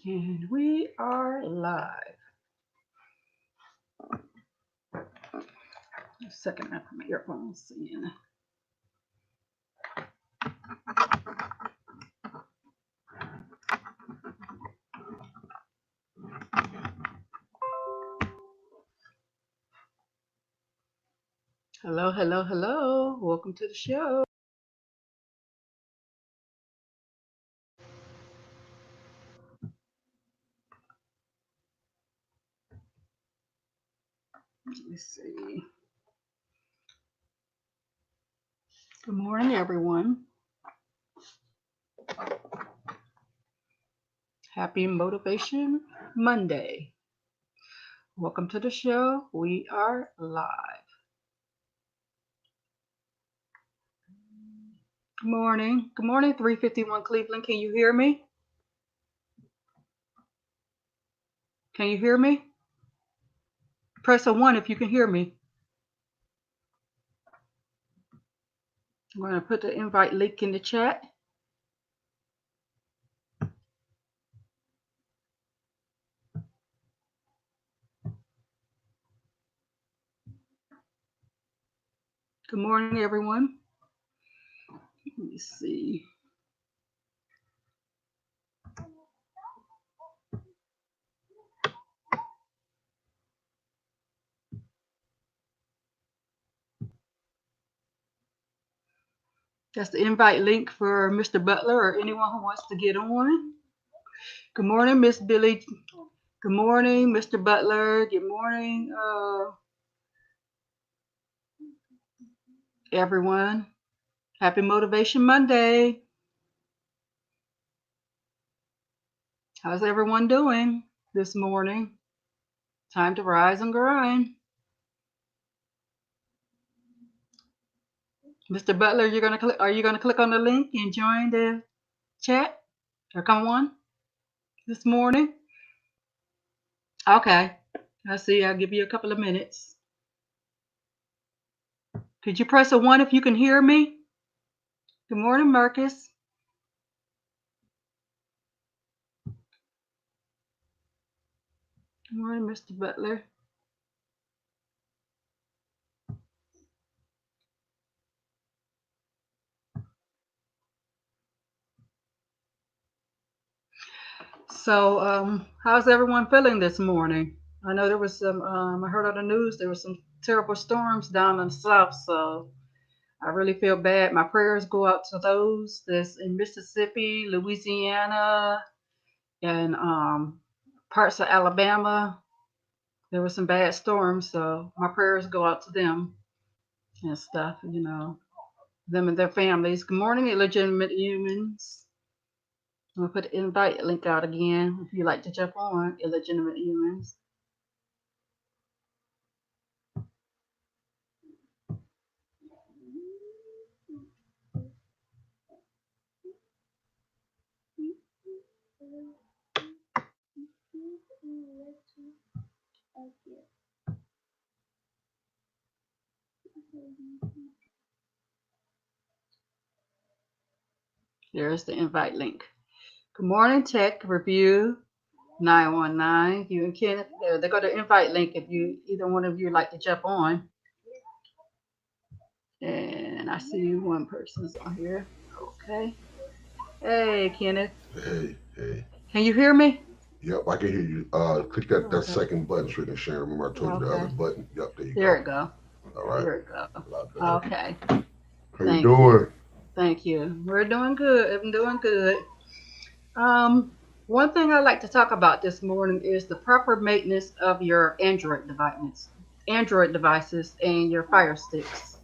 And we are live. A second, I put my earphones in. Hello, hello, hello. Welcome to the show. Let me see. Good morning, everyone. Happy Motivation Monday. Welcome to the show. We are live. Good morning. Good morning, 351 Cleveland. Can you hear me? Can you hear me? Press a 1 if you can hear me. I'm going to put the invite link in the chat. Good morning, everyone. Let me see. That's the invite link for Mr. Butler or anyone who wants to get on. Good morning, Miss Billy. Good morning, Mr. Butler. Good morning, everyone. Happy Motivation Monday. How's everyone doing this morning? Time to rise and grind. Mr. Butler, are you gonna click on the link and join the chat or come on this morning? Okay. I see. I'll give you a couple of minutes. Could you press a 1 if you can hear me? Good morning, Marcus. Good morning, Mr. Butler. So, how's everyone feeling this morning? I know there was some, I heard on the news there were some terrible storms down in the south, so I really feel bad. My prayers go out to those that's in Mississippi, Louisiana, and parts of Alabama. There were some bad storms, so my prayers go out to them and stuff, them and their families. Good morning, illegitimate humans. I'm gonna put the invite link out again if you'd like to jump on, illegitimate humans. There's the invite link. Good morning, Tech Review 919. You and Kenneth, they got the invite link if either one of you like to jump on. And I see one person's on here. Okay. Hey, Kenneth. Hey. Can you hear me? Yep, I can hear you. Click that Okay. second button, Sweet Sharon. Remember I told you the other Okay. button? Yep, there you There go. it go. All right. There it go. A lot better. Okay. How you Thank you. doing? Thank you. We're doing good. I'm doing good. One thing I'd like to talk about this morning is the proper maintenance of your Android devices, and your Fire Sticks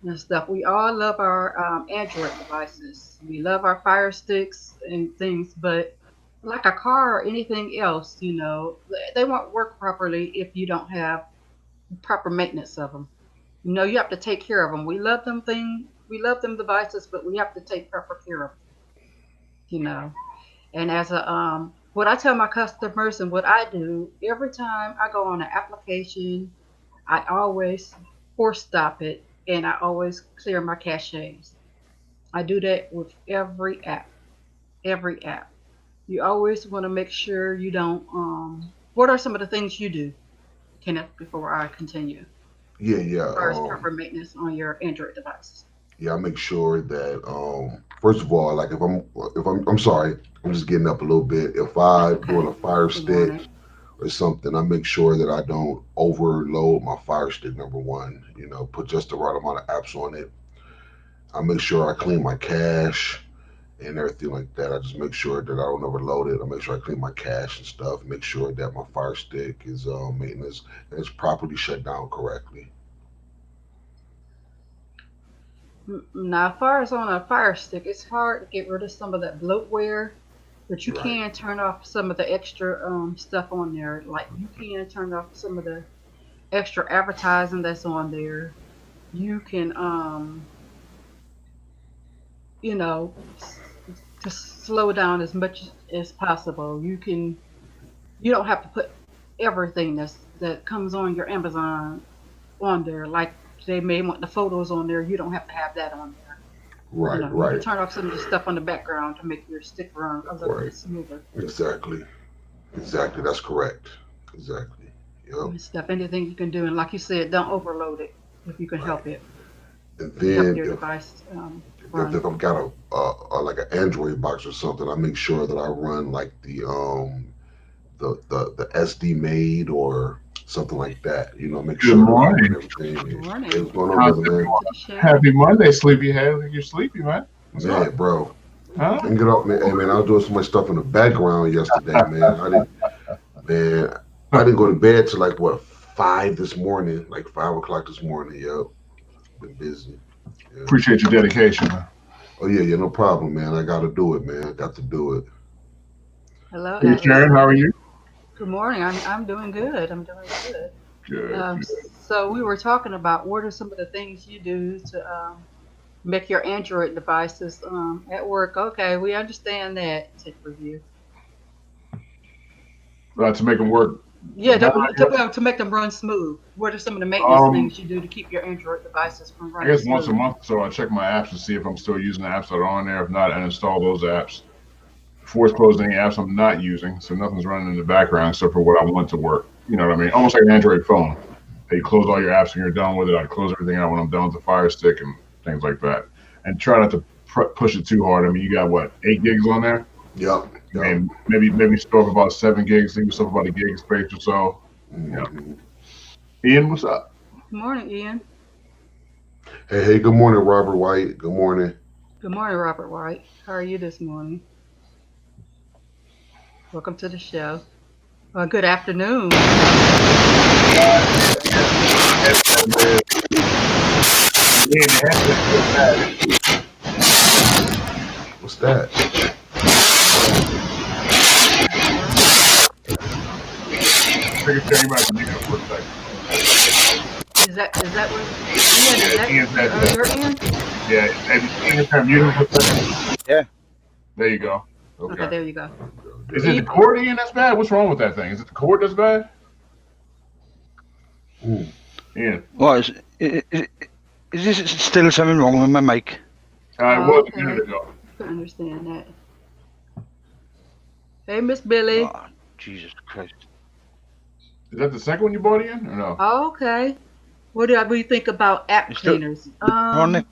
and stuff. We all love our Android devices. We love our Fire Sticks and things, but like a car or anything else, they won't work properly if you don't have proper maintenance of them. You have to take care of them. We love them devices, but we have to take proper care of them. You know. And as what I tell my customers and what I do every time I go on an application, I always force stop it and I always clear my caches. I do that with every app, every app. You always want to make sure you don't. What are some of the things you do, Kenneth? Before I continue, Yeah, yeah. as far as proper maintenance on your Android device. Yeah, I make sure that first of all, like I'm sorry, I'm just getting up a little bit. If That's I doing okay. a fire Good stick morning. or something, I make sure that I don't overload my fire stick. Number one, put just the right amount of apps on it. I make sure I clean my cache and everything like that. I just make sure that I don't overload it. I make sure I clean my cache and stuff. Make sure that my fire stick is maintenance and it's properly shut down correctly. Now, as far as on a fire stick, it's hard to get rid of some of that bloatware, but you Right, can turn off some of the extra stuff on there. Like you can turn off some of the extra advertising that's on there. You can, you know, to slow down as much as possible. You can. You don't have to put everything that comes on your Amazon on there. Like they may want the photos on there. You don't have to have that on there. right, You can right, turn off some of the stuff on the background to make your stick run a little right. bit smoother Exactly. Exactly. That's correct. Exactly. Yep. and stuff. Anything you can do, and like you said, don't overload it if you can Right. help it. And Help then your if device if, run. if I've got like an Android box or something, I make sure that I run like the SD made or something like that. Make Good sure that I run morning. Good everything. Hey, morning. what's going on, How's brother man? Welcome everyone? to the show. Happy Monday, sleepyhead. Like you're sleepy, man. What's up? Man, bro. Huh? And get off, man. Hey, man, I was doing so much stuff in the background yesterday, man. Man, I didn't go to bed till like what 5 this morning, like 5 o'clock this morning. Yep, been busy. Yeah. Appreciate your dedication, man. Oh yeah, yeah, no problem, man. I got to do it, man. I got to do it. Hello, Hey, Sharon, how are Allison. you? Good morning. I'm doing good. I'm doing good. Good, good. So we were talking about what are some of the things you do to make your Android devices at work. Okay, we understand that. Tech review. To make them work Yeah, better, I guess. to make them run smooth. What are some of the maintenance Um, things you do to keep your Android devices from I running guess once a smooth? month or so I check my apps to see if I'm still using the apps that are on there. If not, I uninstall those apps. Force close any apps I'm not using, so nothing's running in the background except for what I want to work. You know what I mean? Almost like an Android phone. You close all your apps when you're done with it. I close everything out when I'm done with the Fire Stick and things like that. And try not to push it too hard. I mean, you got what, 8 gigs on there? Yep, I yep. mean, maybe store up about 7 gigs, leave yourself about a gig space or so. Yeah. Hmm. Ian, what's up? Good morning, Ian. Hey, hey, good morning, Robert White. Good morning. Good morning, Robert White. How are you this morning? Welcome to the show. Good afternoon. What's that? Is that what Ian? Is that your end? Yeah, Ian, can you mute him for a second? Yeah. There you go. Okay, there you go. Is it the cord, Ian, that's bad? What's wrong with that thing? Is it the cord that's bad? Ian. Well, is this still something wrong with my mic? It was a Okay. minute ago. I can understand that. Hey, Miss Billy. Oh, Jesus Christ. Is that the second one you bought, Ian, or no? Okay. What do we think about app It's still cleaners? on there?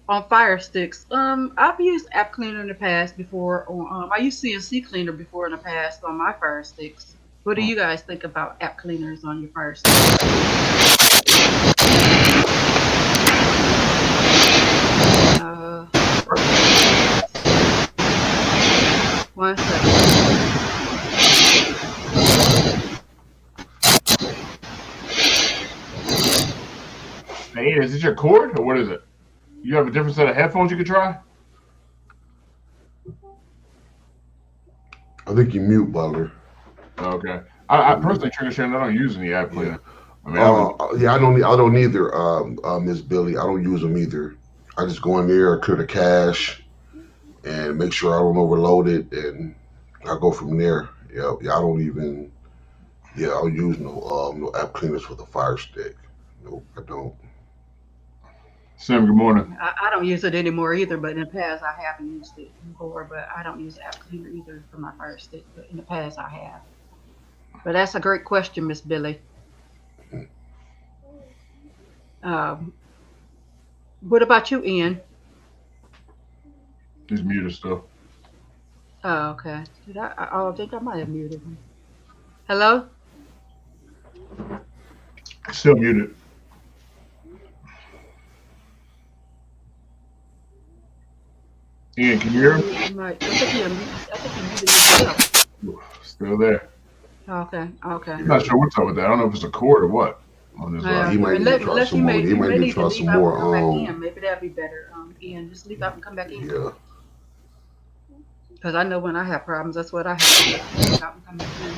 On Fire Sticks. I've used app cleaner in the past before. I used CNC cleaner before in the past on my Fire Sticks. What do you guys think about app cleaners on your Fire Sticks? One second. Hey, Ian, is it your cord, or what is it? You have a different set of headphones you could try? I think you mute, Butler. Okay. I personally, Trigger Shannon, I don't use any app cleaner. I mean, Yeah, I don't either, Miss Billy. I don't use them either. I just go in there, clear the cache, and make sure I don't overload it, and I go from there. Yeah, yeah. I don't even. Yeah, I'll use no app cleaners for the Fire Stick. Nope, I don't. Sam, good morning. I don't use it anymore either, but in the past I have used it before. But I don't use app cleaner either for my Fire Stick. But in the past I have. But that's a great question, Miss Billy. Um, what about you, Ian? He's muted still. Oh, okay. I think I might have muted him. Hello? Still muted. Ian, can you hear him? I think you muted yourself. Still there. Okay. I'm not sure what's up with that. I don't know if it's a cord or what on this. He might need to try some more. He might need to try some more. Come back in. Maybe that'd be better. Ian, just leave out and come back in. Yeah. Because I know when I have problems, that's what I have to do. Leave out and come back in.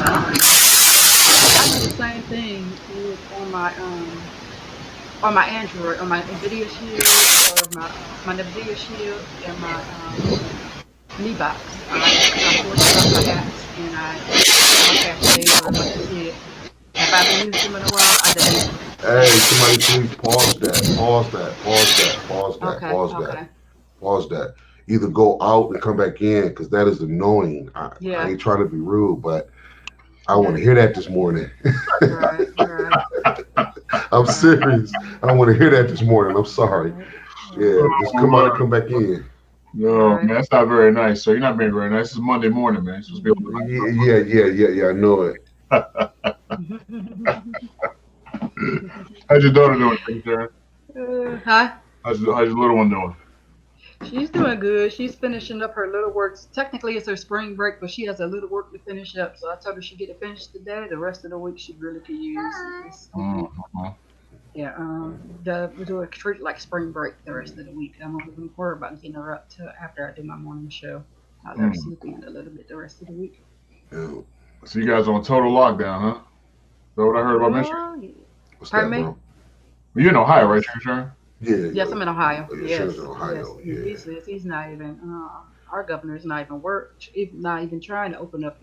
I do the same thing on my Android, on my NVIDIA Shield, or my NVIDIA Shield, and my Mi Box. I force up my apps and I put my password. If I haven't used them in a while, I delete them. Hey, somebody please pause that. Either go out and come back in, because that is annoying. I ain't trying to be rude, but I want to hear that this morning. Right. I'm serious. I want to hear that this morning. I'm sorry. Yeah, just come out and come back in. No, man, that's not very nice. So you're not being very nice. It's Monday morning, man. You're supposed to be able to Yeah, I know it. How's your daughter doing, Sharon? Huh? How's your little one doing? She's doing good. She's finishing up her little works. Technically, it's her spring break, but she has a little work to finish up. So I told her she'd get it finished today. The rest of the week, she really could use. Yeah, we do a treat like spring break the rest of the week. I'm not even worried about getting her up till after I do my morning show. I'll let her sleep in a little bit the rest of the week. Yeah. So you guys on total lockdown, huh? Is that what I heard about Michigan? Pardon me? Bro? You're in Ohio, right, Sharon? Yeah. Yes, I'm in Ohio. Oh, Yes. in Ohio. Yes. Yeah. He's not even. Our governor's not even trying to open up.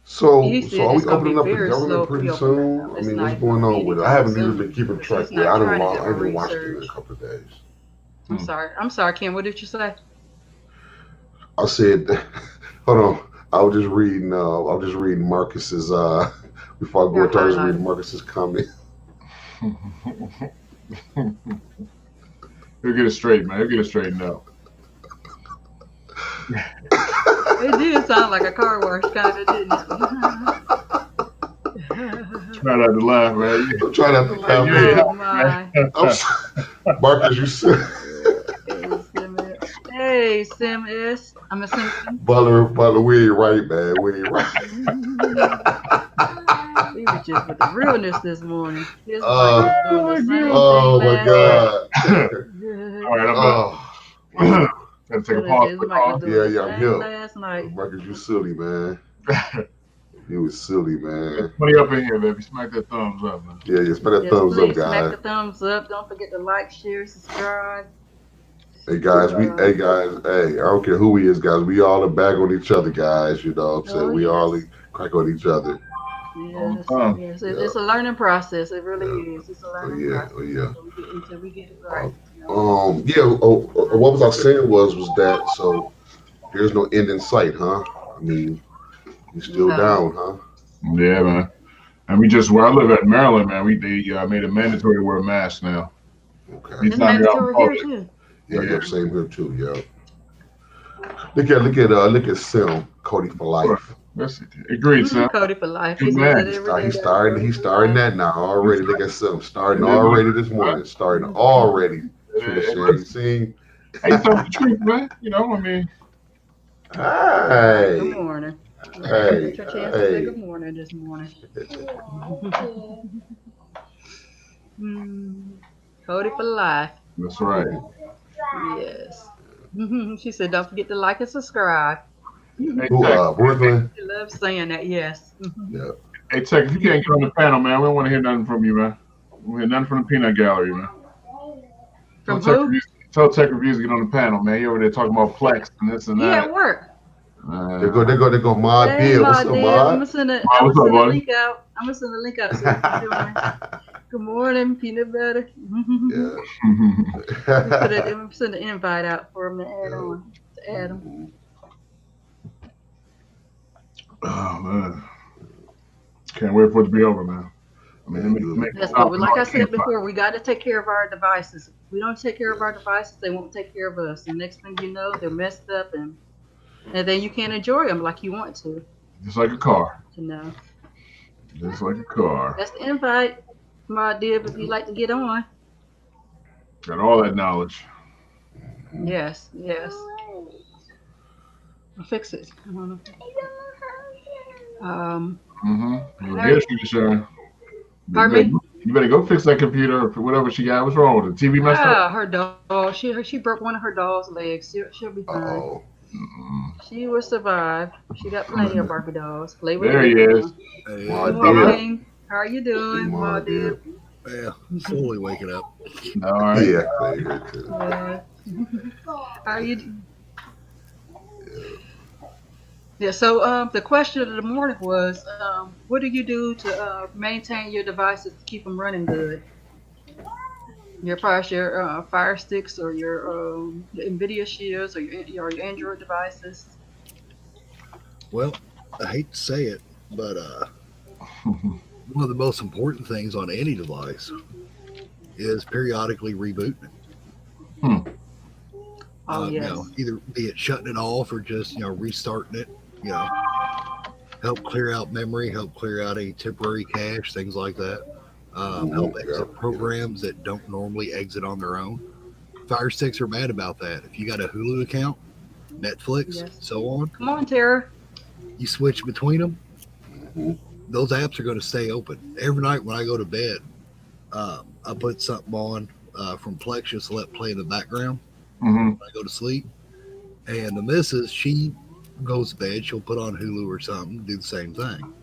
So He are said we it's gonna opening be up the very slow government pretty pre-opening soon? up. I It's mean, not what's even going on with it? I haven't anytime even been soon, keeping because track he's yet. not I trying to do a haven't watched it in a research. couple of days. I'm sorry, Ken. What did you say? I said, hold on. I was just reading Marcus's before I go into, I was reading Marcus's comment. He'll get it straight, man. He'll get it straightened out. It did sound like a car wash, kind of, didn't it? Try not to laugh, man. I'm trying not to laugh. Oh my! Marcus, you said. Hey, Sim is. I'm a Simpson. Butler, we ain't right, man. We ain't right. He was just with the realness this morning. His oh my God. All right, I'm back. Gotta take a pause. Yeah, I'm here. Last night. Marcus, you silly, man. You was silly, man. Money up in here, baby. Smack that thumbs up, man. Yeah, smack that thumbs up, guys. Smack the thumbs up. Don't forget to like, share, subscribe. Hey guys, I don't care who he is, guys. We all are back on each other, guys. You know what I'm saying? We all crack on each other. Yes. It's a learning process. It really is. It's a learning process. Until we get it right. What was I saying was that, so there's no end in sight, huh? I mean, you still down, huh? Yeah, man. And where I live at Maryland, man, they made it mandatory to wear a mask now. Okay. It's mandatory here too. Yeah, same here too. Yeah. Look at Sim, Cody for life. Agreed, Sim. Cody for life. He's starting that now already. Look at Sim, starting already this morning. Starting already. You see? Hey, tell the truth, man. You know, I mean. Hey. Good morning. Hey. Get your chance to say good morning this morning. Cody for life. That's right. Yes. She said, don't forget to like and subscribe. Brooklyn? She loves saying that, yes. Yeah. Hey, Tech, if you can't get on the panel, man, we don't want to hear nothing from you, man. We don't hear nothing from the Peanut Gallery, man. From who? Tell Tech Reviews to get on the panel, man. You over there talking about Plex and this and that. Yeah, at work. They go. Mod Hey, Dib. What's Ma up, Dib. Mod? What's up, I'm gonna send a buddy? link out. I'm gonna send a link out. So what you doing? Good morning, peanut butter. Yeah. I'm send an invite out for him to add on. To add him. Oh man, can't wait for it to be over, man. I mean, Man, make That's stop what. and Like all I the said campfire. before, we got to take care of our devices. If we don't take care of our devices, they won't take care of us. The next thing you know, they're messed up, and then you can't enjoy them like you want to. Just like a car. You know. Just like a car. That's the invite, Ma Dib. If you'd like to get on. Got all that knowledge. Yes. I'll fix it. You get you, Sharon. Pardon me? You better go fix that computer or whatever she got. What's wrong with it? TV messed up? Her doll. She broke one of her doll's legs. She'll be fine. Uh-oh. She will survive. She got plenty of Barbie dolls. Play with There it. he is. Hey, Mod Good Dib. morning. How are you doing, Mod Ma Dib? well, slowly waking up. All right. Yeah, they here too. Yeah. How are you? Yeah. So the question of the morning was, what do you do to maintain your devices to keep them running good? Your Fire Sticks or your NVIDIA Shields or your Android devices. Well, I hate to say it, but one of the most important things on any device is periodically rebooting it. Oh yes. Either be it shutting it off or just restarting it. Help clear out memory, help clear out any temporary cache, things like that. Help exit programs that don't normally exit on their own. Fire Sticks are bad about that. If you got a Hulu account, Netflix, so on. Come on, Tara. You switch between them, those apps are going to stay open. Every night when I go to bed, I put something on from Plex just to let play in the background when I go to sleep. And the missus, she goes to bed, she'll put on Hulu or something, do the same thing.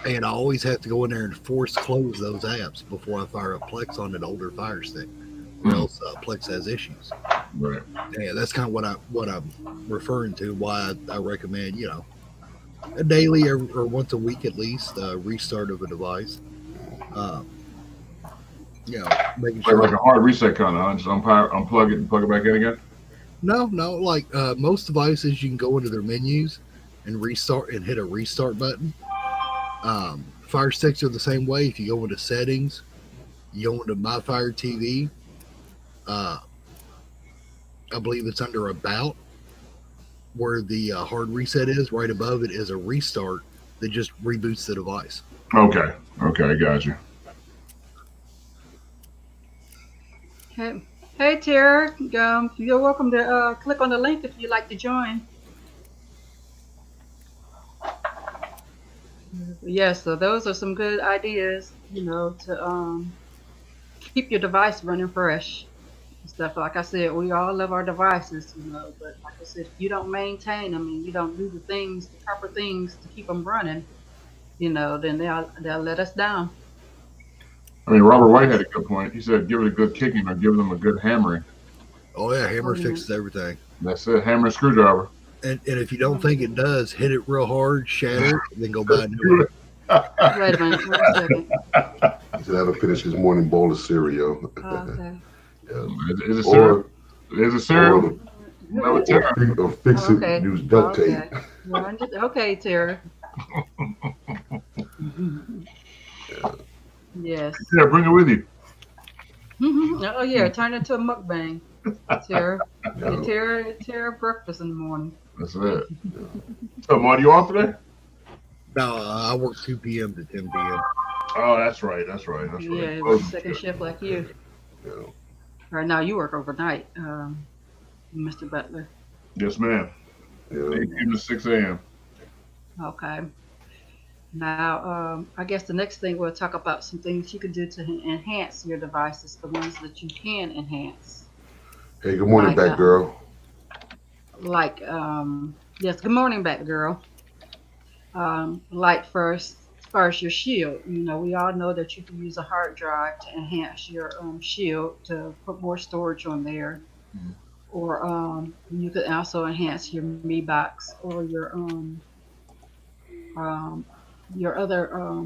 And I always have to go in there and force close those apps before I fire up Plex on an older Fire Stick, or else Plex has issues. Right. Yeah, that's kind of what I'm referring to. Why I recommend a daily or once a week at least restart of a device. Making sure Like a hard reset kind of, huh? Just unplug it and plug it back in again. No, like most devices, you can go into their menus and restart and hit a restart button. Fire Sticks are the same way. If you go into settings, you go into My Fire TV. I believe it's under About, where the hard reset is. Right above it is a restart that just reboots the device. Okay, got you. Hey, Tara. You're welcome to click on the link if you'd like to join. Yes, so those are some good ideas, to keep your device running fresh and stuff. Like I said, we all love our devices, but like I said, if you don't maintain them and you don't do the proper things to keep them running, then they'll let us down. I mean, Robert White had a good point. He said, give it a good kicking or give them a good hammering. Oh, yeah, hammer fixes everything. That's it, hammer and screwdriver. And if you don't think it does, hit it real hard, shatter it, then go buy a new one. Wait a minute, wait a second. He said, I haven't finished his morning bowl of cereal. Okay. Is it cereal? Is it cereal? Or fix it, use duct tape. Okay, Tara. Yes. Yeah, bring it with you. Oh yeah, turn it into a mukbang, Tara. Tara breakfast in the morning. That's it. So, Marty, you off today? No, I work 2 p.m. to 10 p.m. Oh, that's right. Yeah, it was second shift like you. Yeah. Right now, you work overnight, Mr. Butler. Yes, ma'am. 8 p.m. to 6 a.m. Okay. Now, I guess the next thing we'll talk about some things you can do to enhance your devices, the ones that you can enhance. Hey, good morning, back girl. Yes, good morning, back girl. Like first your shield. We all know that you can use a hard drive to enhance your shield to put more storage on there. or you could also enhance your Mi box or um, your other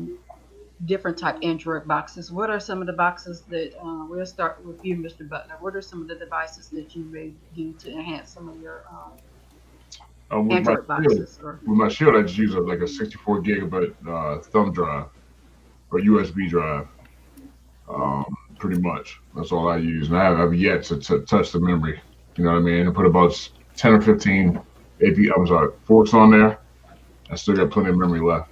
different type Android boxes. What are some of the boxes that we'll start with you, Mr. Butler? What are some of the devices that you may do to enhance some of your With my Android shield, boxes? Or I just use like a 64 gigabyte thumb drive or USB drive. Pretty much. That's all I use, and I've yet to touch the memory. You know what I mean? I put about 10 or 15 forks on there. I still got plenty of memory left.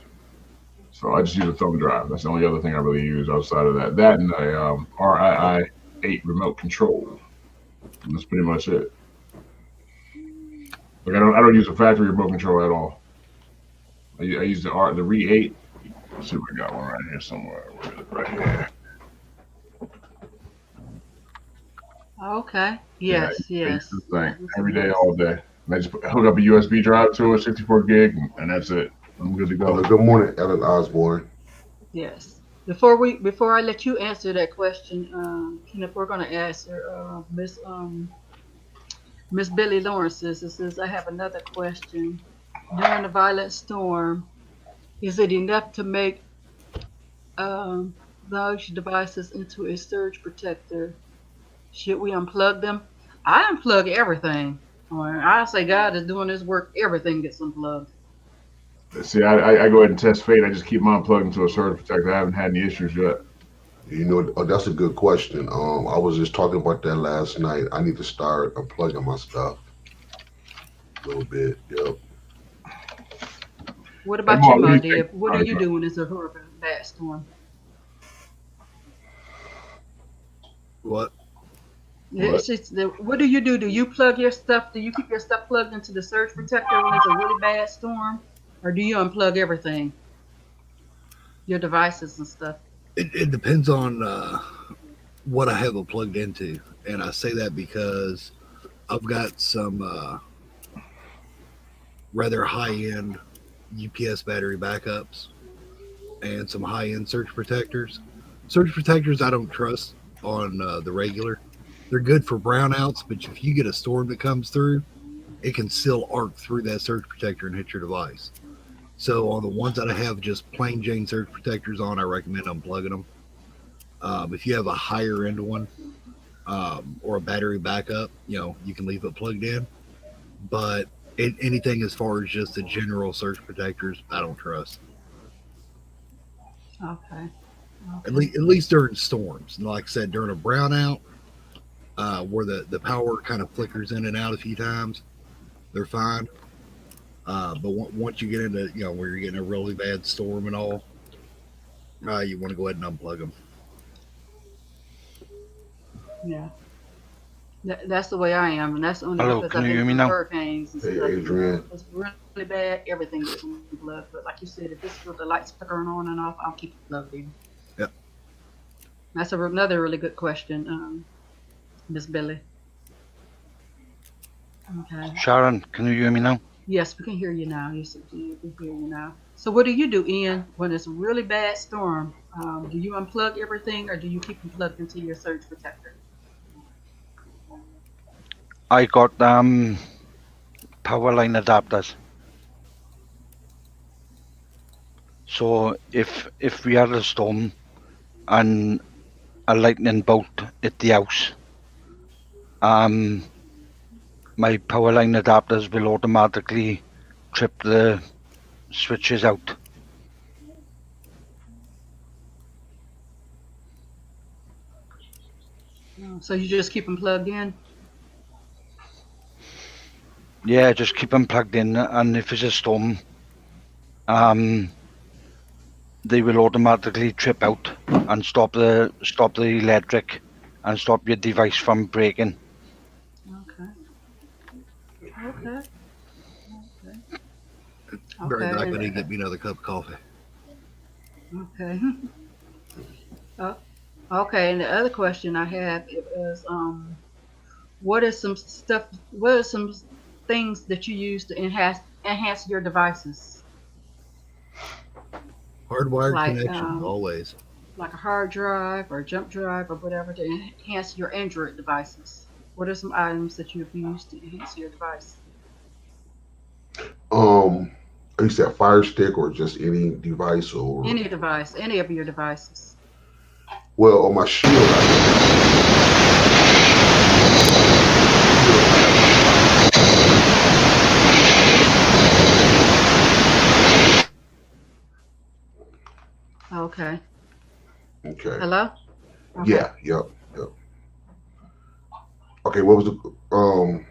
So I just use a thumb drive. That's the only other thing I really use outside of that. That and a RII-8 remote control. And that's pretty much it. Like I don't use a factory remote control at all. I use the RE8. Let's see if I got one right here somewhere. Where is it? Right here. okay, Yeah, yes, I use yes. this thing That's every day, nice. all day. And I just hook up a USB drive to it, 64 gig, and that's it. I'm good to go. Good morning, Ellen Osborne. Yes. Before I let you answer that question, Kenneth, we're going to answer Miss Billy Lawrence. It says I have another question. During a violent storm, is it enough to make those devices into a surge protector? Should we unplug them? I unplug everything. Or I say God is doing His work. Everything gets unplugged. See, I go ahead and test fate. I just keep mine plugged into a surge protector. I haven't had any issues yet. You know, that's a good question. I was just talking about that last night. I need to start unplugging my stuff a little bit. Yep. What Hey, about you, Mark, what do my you dear? think? What do you do when it's a horrible bad storm? What? It's just what do you do? Do you plug your stuff? Do you keep your stuff plugged into the surge protector when it's a really bad storm, or do you unplug everything, your devices and stuff? It depends on what I have it plugged into, and I say that because I've got some rather high-end UPS battery backups and some high-end surge protectors. Surge protectors I don't trust on the regular. They're good for brownouts, but if you get a storm that comes through, it can still arc through that surge protector and hit your device. So on the ones that I have just plain Jane surge protectors on, I recommend unplugging them. If you have a higher end one or a battery backup, you can leave it plugged in. But anything as far as just the general surge protectors, I don't trust. Okay. At Okay. least during storms. And like I said, during a brownout, where the power kind of flickers in and out a few times, they're fine. But once you get into where you're getting a really bad storm and all, you want to go ahead and unplug them. Yeah. That's the way I am, and that's only Hello, because can I've you been hear me through now? hurricanes and Hey, stuff. Adrian. If it's really bad, everything gets unplugged. But like you said, if it's with the lights flickering on and off, I'll keep it plugged in. Yep. That's another really good question, Miss Billy. Okay. Sharon, can you hear me now? Yes, we can hear you now. Yes, we can hear you now. So, what do you do, Ian, when it's a really bad storm? Do you unplug everything, or do you keep them plugged into your surge protector? I got power line adapters. So if we had a storm and a lightning bolt at the house, my power line adapters will automatically trip the switches out. So you just keep them plugged in? Yeah, just keep them plugged in, and if it's a storm, they will automatically trip out and stop the electric and stop your device from breaking. Okay. Okay. Okay. Very back, I Okay. need to get me another cup of coffee. Okay. Oh, okay. And the other question I have is, what is some stuff? What are some things that you use to enhance your devices? Hardwired Like connections, always. like a hard drive or a jump drive or whatever to enhance your Android devices. What are some items that you've used to enhance your device? You said Fire Stick or just any device or Any device, any of your devices. well on my shield. Okay. Okay. Hello? Okay. Yeah. Yep. Yep. Okay. What was the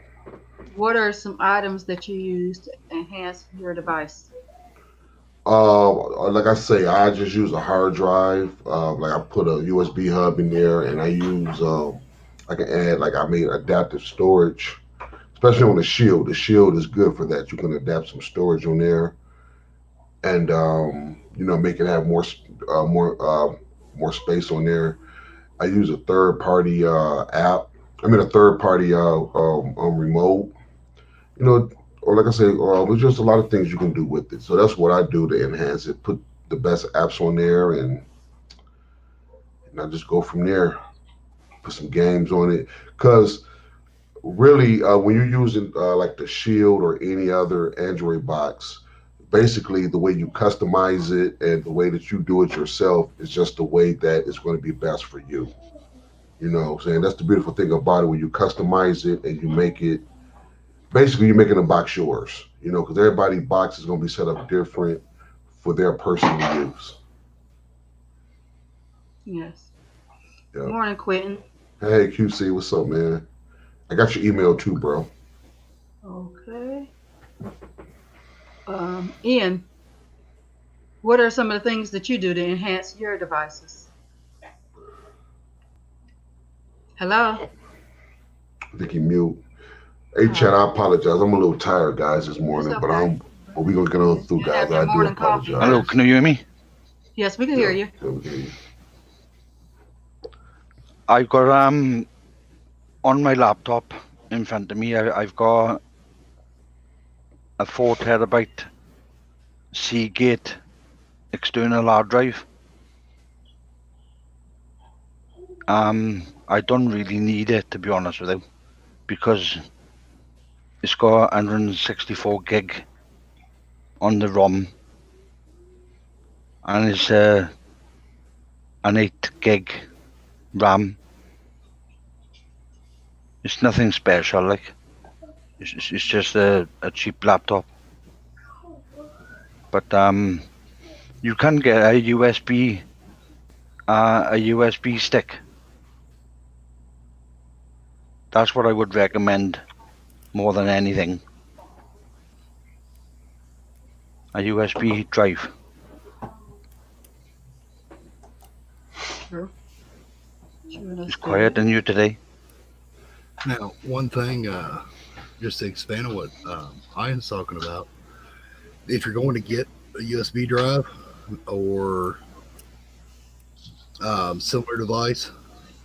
What are some items that you use to enhance your device? like I say, I just use a hard drive. Like I put a USB hub in there, and I use I can add like I made adaptive storage, especially on the Shield. The Shield is good for that. You can adapt some storage on there, and make it have more space on there. I use a third party app. I mean a third party remote. You know, or like I say, there's just a lot of things you can do with it. So that's what I do to enhance it. Put the best apps on there, and I just go from there. Put some games on it, because really, when you're using like the Shield or any other Android box, basically the way you customize it and the way that you do it yourself is just the way that it's going to be best for you. You know what I'm saying? That's the beautiful thing about it when you customize it and you make it basically you're making the box yours, because everybody's box is going to be set up different for their personal use. Yes. Yeah. Morning, Quentin. Hey, QC, what's up, man? I got your email too, bro. Okay. Ian, what are some of the things that you do to enhance your devices? Hello? I think he mute. Hey, Chad, I apologize. I'm a little tired, guys, this It's morning, but okay. we're gonna get on through, You guys. have your I do morning coffee apologize. Hello, first. can you hear me? Yes, we can hear you. Yeah, we can hear you. I've got on my laptop in front of me. I've got a 4 terabyte Seagate external hard drive. I don't really need it, to be honest with you, because it's got 164 gig on the ROM, and it's an 8 gig RAM. It's nothing special, like it's just a cheap laptop. But you can get a USB stick. That's what I would recommend more than anything. A USB drive. True. Sure, that's It's good. quiet in you today. Now, one thing, just to expand on what Ian's talking about, if you're going to get a USB drive or similar device,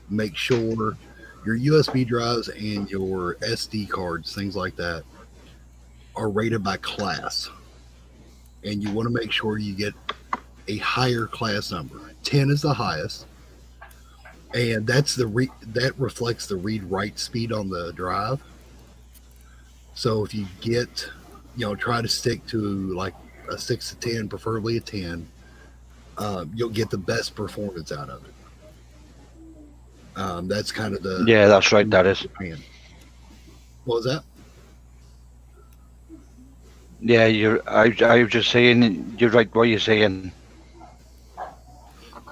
make sure your USB drives and your SD cards, things like that, are rated by class. And you want to make sure you get a higher class number. 10 is the highest. And that's that reflects the read-write speed on the drive. So if you get, try to stick to like a 6 to 10, preferably a 10, you'll get the best performance out of it. That's kind of the... Yeah, that's right, that is. What was that? Yeah, I was just saying, you're right what you're saying.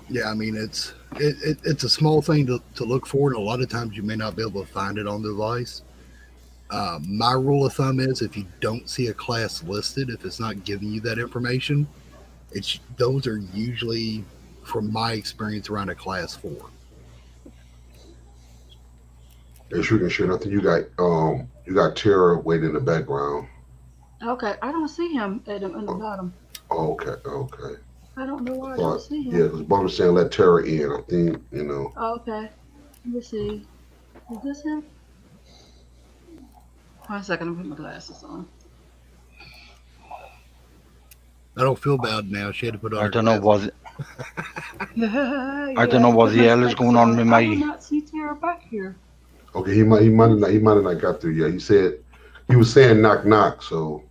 Yeah, I mean, it's a small thing to look for, and a lot of times you may not be able to find it on the device. My rule of thumb is if you don't see a class listed, if it's not giving you that information, those are usually, from my experience, around a class 4. Hey, sure can share nothing. You got Tara waiting in the background. Okay, I don't see him at the bottom. Oh, okay. I don't know why I don't see him. Yeah, because Bum was saying let Tara in. I think, Oh, okay. Let me see. Is this him? 1 second, I'm putting my glasses on. I don't feel bad now. She had to put on I her don't know glasses. I don't know what the hell is going on with I do my... not see Tara back here. Okay, he might have not got through yet. He was saying knock knock, so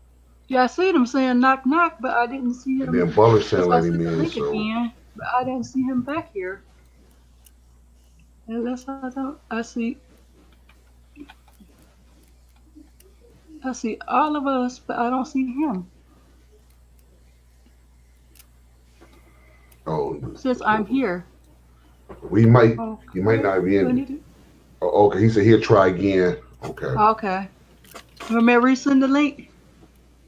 Yeah, I seen him saying knock knock, but I didn't see and him. then Butler That's saying why I let him sent the in, link so again, but I didn't see him back here. Unless I see all of us, but I don't see him. oh, Since I'm here. we might he might Okay. not be Do I in. need to? Oh, okay, he said he'll try again. Okay. Okay. You want me to resend the link?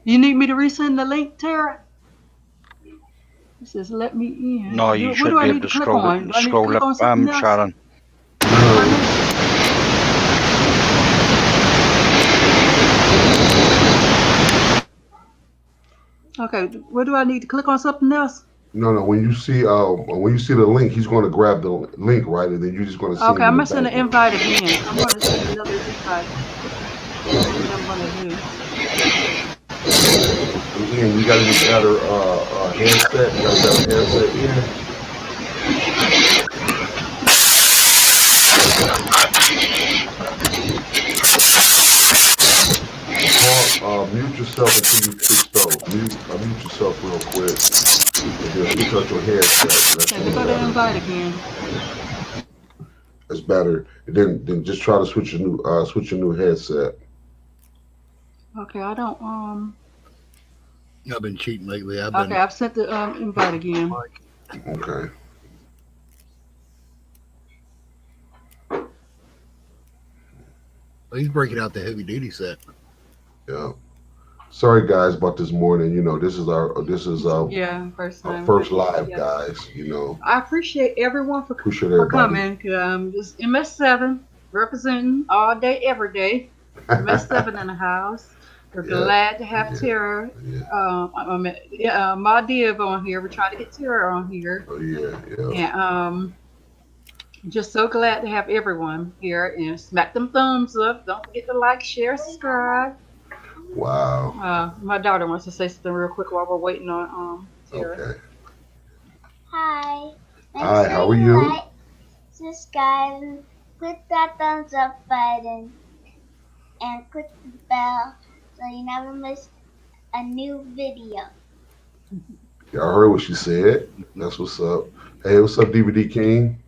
You need me to resend the link, Tara? It says let me in. No, you What do should I be need able to to click on? Do I need to scroll click up, on something else? Sharon. Okay, what do I need to click on something else? No. When you see the link, he's going to grab the link, right, and then you're just going to see Okay, him in I'm the gonna send an background. invite again. I'm gonna send another invite. That's what I'm gonna do. And Ian, you got any better handset? You got a better handset, Ian? Paul, mute yourself until you fix those. Mute yourself real quick, and then switch out your headset. That's Okay, go to better. invite again. That's better. And then just try to switch your new headset. Okay, I don't I've been cheating lately. Okay, I've sent the invite again. Okay. He's breaking out the heavy duty set. Yeah. Sorry guys about this morning. This is Yeah, first our time. first live, Yeah. guys. I appreciate everyone for Appreciate everybody. coming. This MS7 representing all day, every day. MS7 in the house. We're Yeah. glad to have Tara. Yeah. Ma Div on here. We're trying to get Tara on here. Oh yeah. And just so glad to have everyone here. And smack them thumbs up. Don't forget to like, share, subscribe. Wow. My daughter wants to say something real quick while we're waiting on Tara. Okay. Hi. Hi, how are you? Like, subscribe, click that thumbs up button, and click the bell so you never miss a new video. Y'all heard what she said. That's what's up. Hey, what's up, DVD King?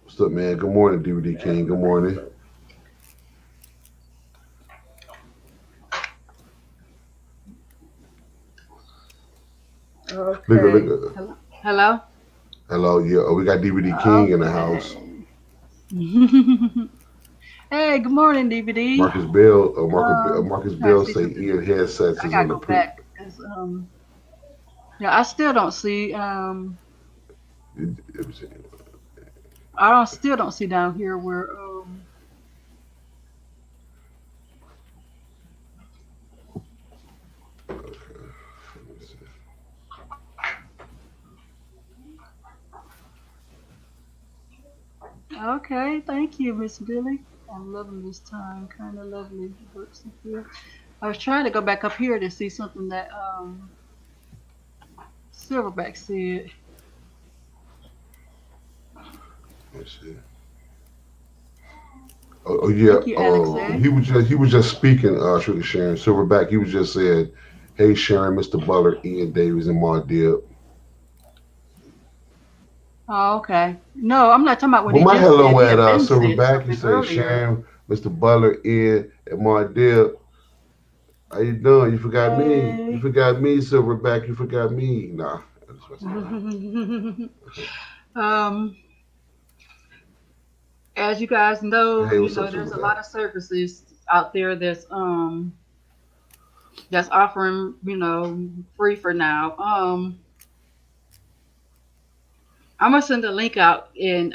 What's up, man? Good morning, DVD King. Good morning. Okay. Look. Hello? Hello, yeah. We got DVD King in the house. Hey, good morning, DVD. Marcus Bell say Ian headsets I is gotta on the go back because I still don't see still don't see down here where Okay, thank you, Miss Billy. I'm loving this time. Kind of lovely. Works up here. I was trying to go back up here to see something that Silverback said. Let's see. Oh yeah. Thank you, Alex. He was just speaking. Sugar Sharon Silverback. He was just saying, "Hey Sharon, Mr. Butler, Ian Davies, and Ma Dib." Oh, okay. No, I'm not talking about what he my just hello said. at He said Silverback. He something said, earlier. Sharon, Mr. Butler, Ian, and Ma Dib. How you doing? You forgot me. You forgot me, Silverback. You forgot me. Nah. As you guys know, Hey, there's a lot of services out there that's offering, free for now. I'm gonna send a link out and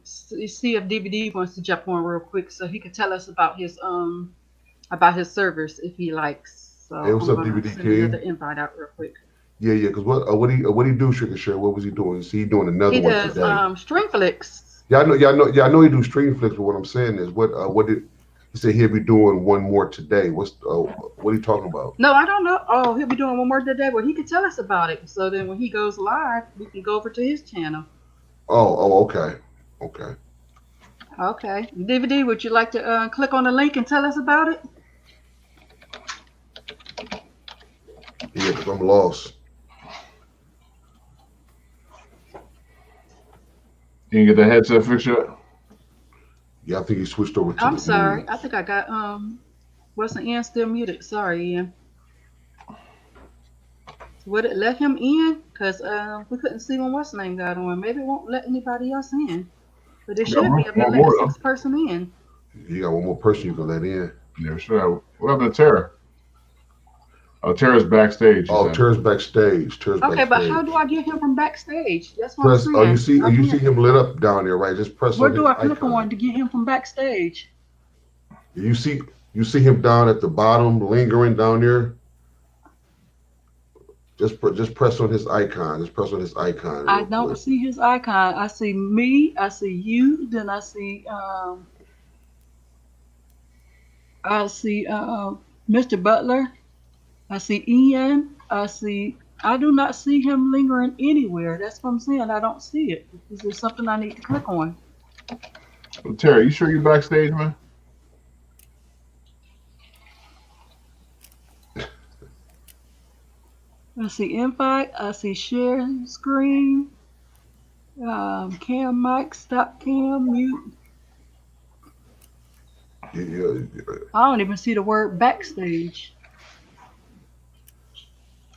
see if DVD wants to jump on real quick so he can tell us about his service if he likes. So hey, what's I'm up, gonna DVD send King? another invite out real quick. Yeah. Because what he do, Sugar Share? What was he doing? Is he doing another He one does today? String Flicks. Yeah, I know he do stream flicks. But what I'm saying is, what did he say? He'll be doing one more today. What are you talking about? No, I don't know. Oh, he'll be doing one more today. Well, he can tell us about it. So then when he goes live, we can go over to his channel. Oh, okay. Okay. DVD, would you like to click on the link and tell us about it? Yeah, because I'm lost. You can get the headset fixed yet? Yeah, I think he switched over to I'm the sorry. move. I think I got wasn't Ian still muted? Sorry, Ian. Would it let him in? Cause we couldn't see when what's name got on. Maybe it won't let anybody else in. But it You got should room be able for to one let the more though. 6th person in. You got one more person you can let in. Yeah, sure. What happened to Tara? Oh, Tara's backstage. Oh, Tara's backstage. Tara's Okay, but how backstage. do I get him from backstage? That's what Press. I'm Oh, you saying. see him lit up down there, right? Just press Where on do his I click icon. on to get him from backstage? You see him down at the bottom, lingering down there. Just press on his icon. Just press on his icon. I don't see his icon. I see me. I see you. Then I see Mr. Butler. I see Ian. I do not see him lingering anywhere. That's what I'm saying. I don't see it. Is there something I need to click on? Well, Tara, you sure you're backstage, man? I see invite. I see share screen. Cam mic, stop cam, mute. Yeah. I don't even see the word backstage.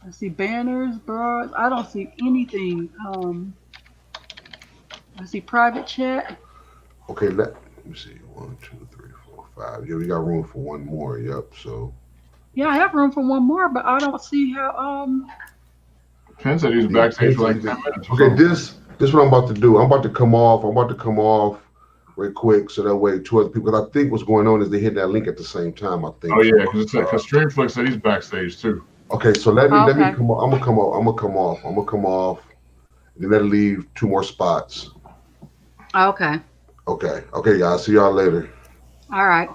I see banners, bars. I don't see anything. I see private chat. Okay, let me see. 1, 2, 3, 4, 5. Yeah, we got room for one more. Yep. So. Yeah, I have room for one more, but I don't see how. Penn said he was backstage for like 10 minutes. Okay, this is what I'm about to do. I'm about to come off right quick, so that way 2 other people. Because I think what's going on is they hit that link at the same time. I think. Oh yeah, because Streamflix said he's backstage too. Okay, so let me come off. I'm gonna come off. And then that'll leave 2 more spots. Okay. Okay, guys. See y'all later. All right.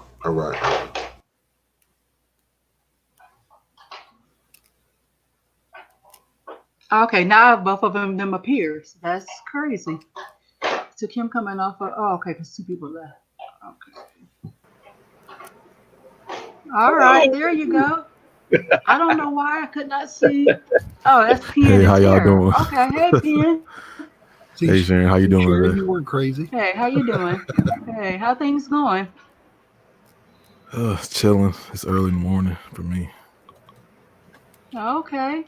Okay, now both of them appears. That's crazy. Took him coming off of. Oh, okay, because 2 people left. Okay. All right, there you go. I don't know why I could not see. Oh, that's Penn. Hey, how y'all doing? Okay, hey Penn. Hey Sharon, how you doing today? You weren't crazy. Hey, how you doing? Hey, how things going? Chilling. It's early in the morning for me. Okay.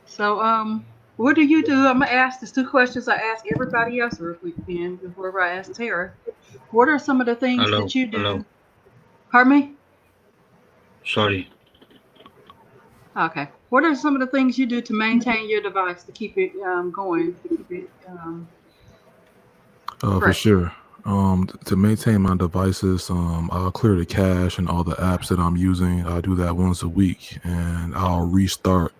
So, what do you do? I'm gonna ask these 2 questions I ask everybody else real quick, Penn, before I ask Tara. What are some of the things that you do? Hello. Pardon me? Sorry. Okay. What are some of the things you do to maintain your device to keep it going, to keep it For fresh? sure. To maintain my devices, I'll clear the cache and all the apps that I'm using. I do that once a week, and I'll restart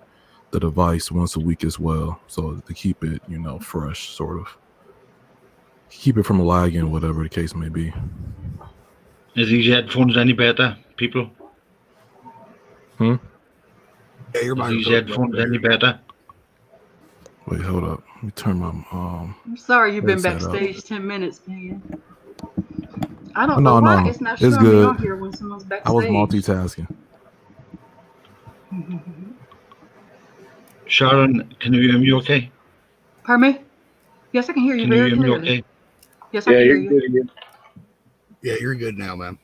the device once a week as well. So to keep it, fresh, sort of. Keep it from lagging, whatever the case may be. Is these headphones any better, people? Hmm? Yeah, Are these headphones any better? Wait, hold up. Let me turn my I'm sorry you've been headset up. backstage 10 minutes, Penn. I don't No, know why it's not it's showing me good. on here when someone's backstage. I was multitasking. Sharon, can you hear me okay? Pardon me? Yes, I can hear you Can you very hear me clearly. okay? Yes, I can hear you. Yeah, you're good now, man.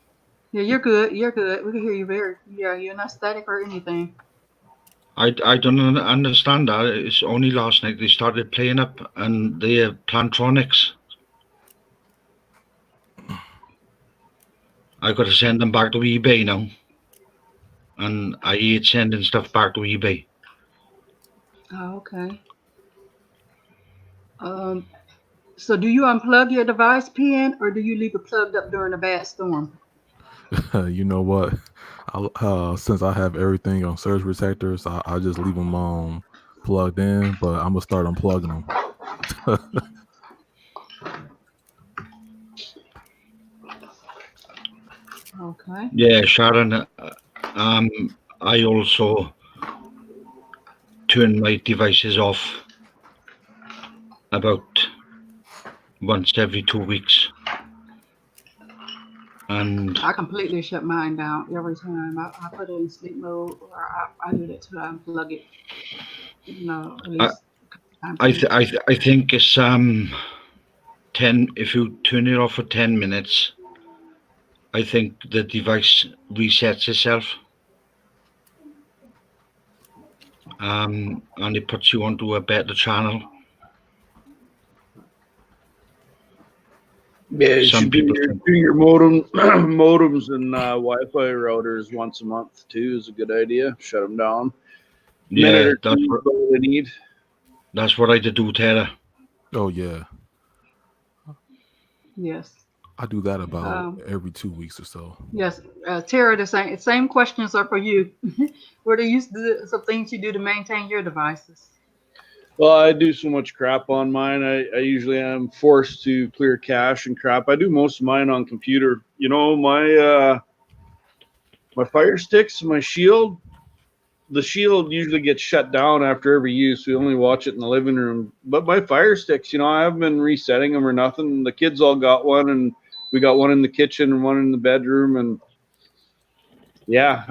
Yeah, you're good. You're good. We can hear you very. Yeah, you're not static or anything. I don't understand that. It's only last night they started playing up and the Plantronics. I got to send them back to eBay now. And I hate sending stuff back to eBay. Oh, okay. So do you unplug your device, Penn, or do you leave it plugged up during a bad storm? You know what? Since I have everything on surge protectors, I just leave them plugged in, but I'm gonna start unplugging them. Okay. Yeah, Sharon, I also turn my devices off about once every 2 weeks. And I completely shut mine down every time. I put it in sleep mode, or I do that till I unplug it. At I least a couple times a I, week. th- I, th- I think it's 10. If you turn it off for 10 minutes, I think the device resets itself. And it puts you onto a better channel. Yeah, you Some should do people your, think, do your modems and Wi-Fi routers once a month too is a good idea. Shut them down. Minute yeah, or two is all they need. that's what I did do, Tara. Oh yeah, Yes. I do that about Um, every 2 weeks or so. yes. Tara, the same questions are for you. What are you some things you do to maintain your devices? Well, I do so much crap on mine. I usually am forced to clear cache and crap. I do most of mine on computer. My fire sticks, my shield. The shield usually gets shut down after every use. We only watch it in the living room. But my fire sticks, I haven't been resetting them or nothing. The kids all got one, and we got one in the kitchen and one in the bedroom. And yeah,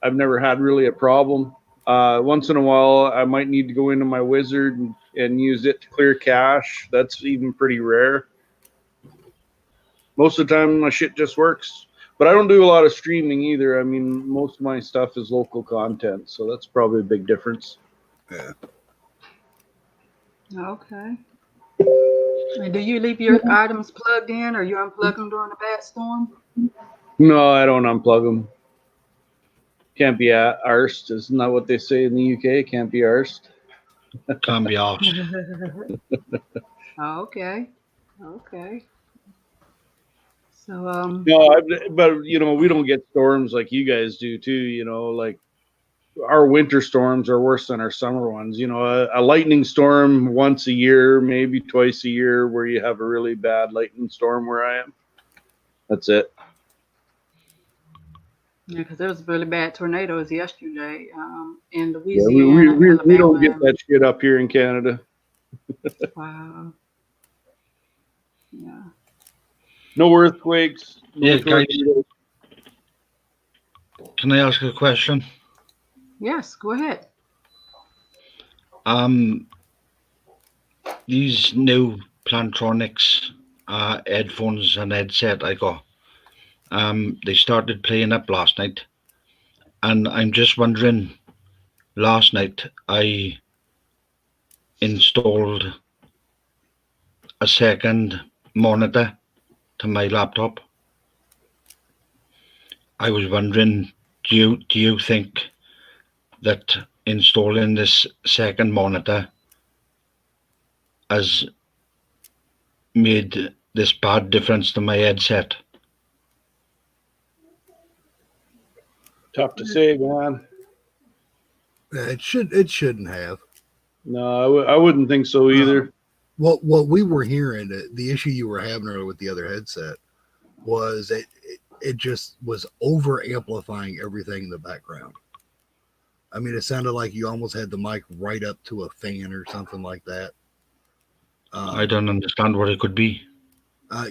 I've never had really a problem. Once in a while, I might need to go into my wizard and use it to clear cache. That's even pretty rare. Most of the time, my shit just works. But I don't do a lot of streaming either. I mean, most of my stuff is local content, so that's probably a big difference. Yeah. Okay. And do you leave your items plugged in, or you unplug them during a bad storm? No, I don't unplug them. Can't be arsed. Isn't that what they say in the UK? Can't be arsed. Can't be asked. Okay. Okay. So No, but we don't get storms like you guys do too. Like our winter storms are worse than our summer ones. A lightning storm once a year, maybe twice a year, where you have a really bad lightning storm where I am. That's it. yeah, because there was really bad tornadoes yesterday in Yeah, Louisiana, we don't Alabama. get that shit up here in Canada. Wow. Yeah. No earthquakes. No Yeah, guys. tornadoes. Can I ask a question? Yes, go ahead. These new Plantronics headphones and headset I got, they started playing up last night, and I'm just wondering. Last night I installed a second monitor to my laptop. I was wondering, do you think that installing this second monitor has made this bad difference to my headset? Tough to say, man. It shouldn't have. No, I wouldn't think so either. What we were hearing, the issue you were having earlier with the other headset was it just was over amplifying everything in the background. I mean, it sounded like you almost had the mic right up to a fan or something like that. I don't understand what it could be.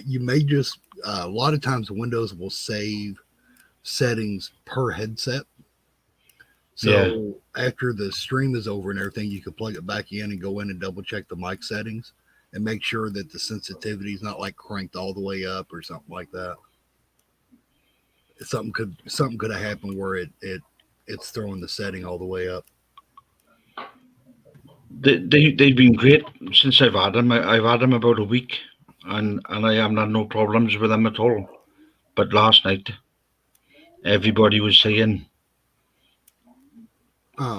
You may just a lot of times Windows will save settings per headset. So after the stream is over and everything, you can plug it back in and go in and double check the mic settings and make sure that the sensitivity is not like cranked all the way up or something like that. Something could have happened where it's throwing the setting all the way up. They've been great since I've had them. I've had them about a week, and I haven't had no problems with them at all. But last night, everybody was saying,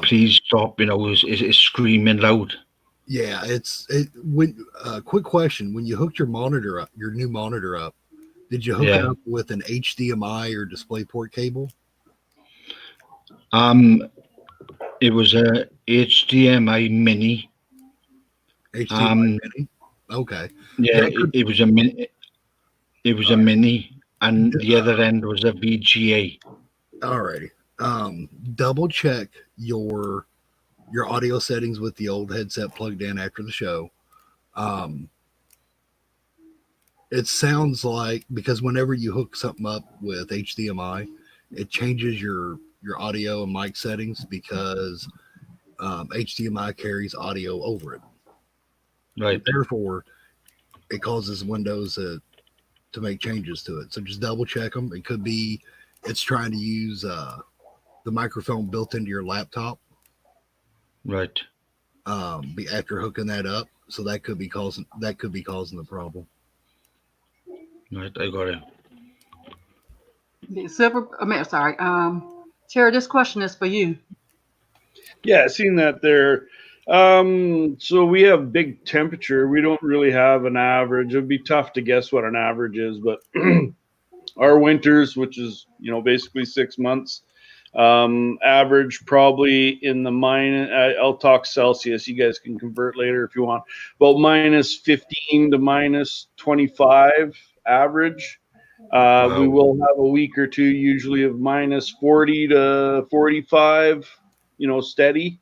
"Please stop!" It's screaming loud. Yeah, quick question: when you hooked your monitor up, your new monitor up, did you hook it up with an HDMI or DisplayPort cable? It was a HDMI mini. HDMI mini. Okay. Yeah, it was a mini. It was a mini, and the other end was a VGA. Alrighty. Double check your audio settings with the old headset plugged in after the show. It sounds like, because whenever you hook something up with HDMI, it changes your audio and mic settings because HDMI carries audio over it. Right. Therefore, it causes Windows to make changes to it. So just double check them. It could be it's trying to use the microphone built into your laptop. Right. After hooking that up, so that could be causing the problem. Right. I got it. Sorry. Terry, this question is for you. Yeah, seen that there. So we have big temperature. We don't really have an average. It'd be tough to guess what an average is, but our winters, which is basically 6 months, average probably in the minus. I'll talk Celsius. You guys can convert later if you want. Well, minus 15 to minus 25 average. Wow. We will have a week or two usually of minus 40 to 45. Steady.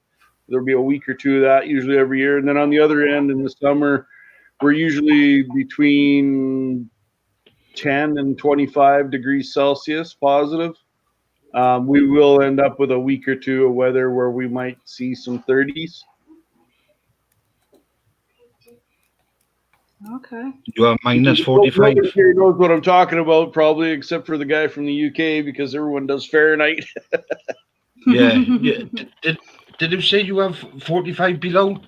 There'll be a week or two of that usually every year. And then on the other end in the summer, we're usually between 10 and 25 degrees Celsius positive. We will end up with a week or two of weather where we might see some 30s. Okay. You are minus 45. Nobody here knows what I'm talking about, probably, except for the guy from the UK, because everyone does Fahrenheit. Yeah. Yeah. Did you say you have 45 below?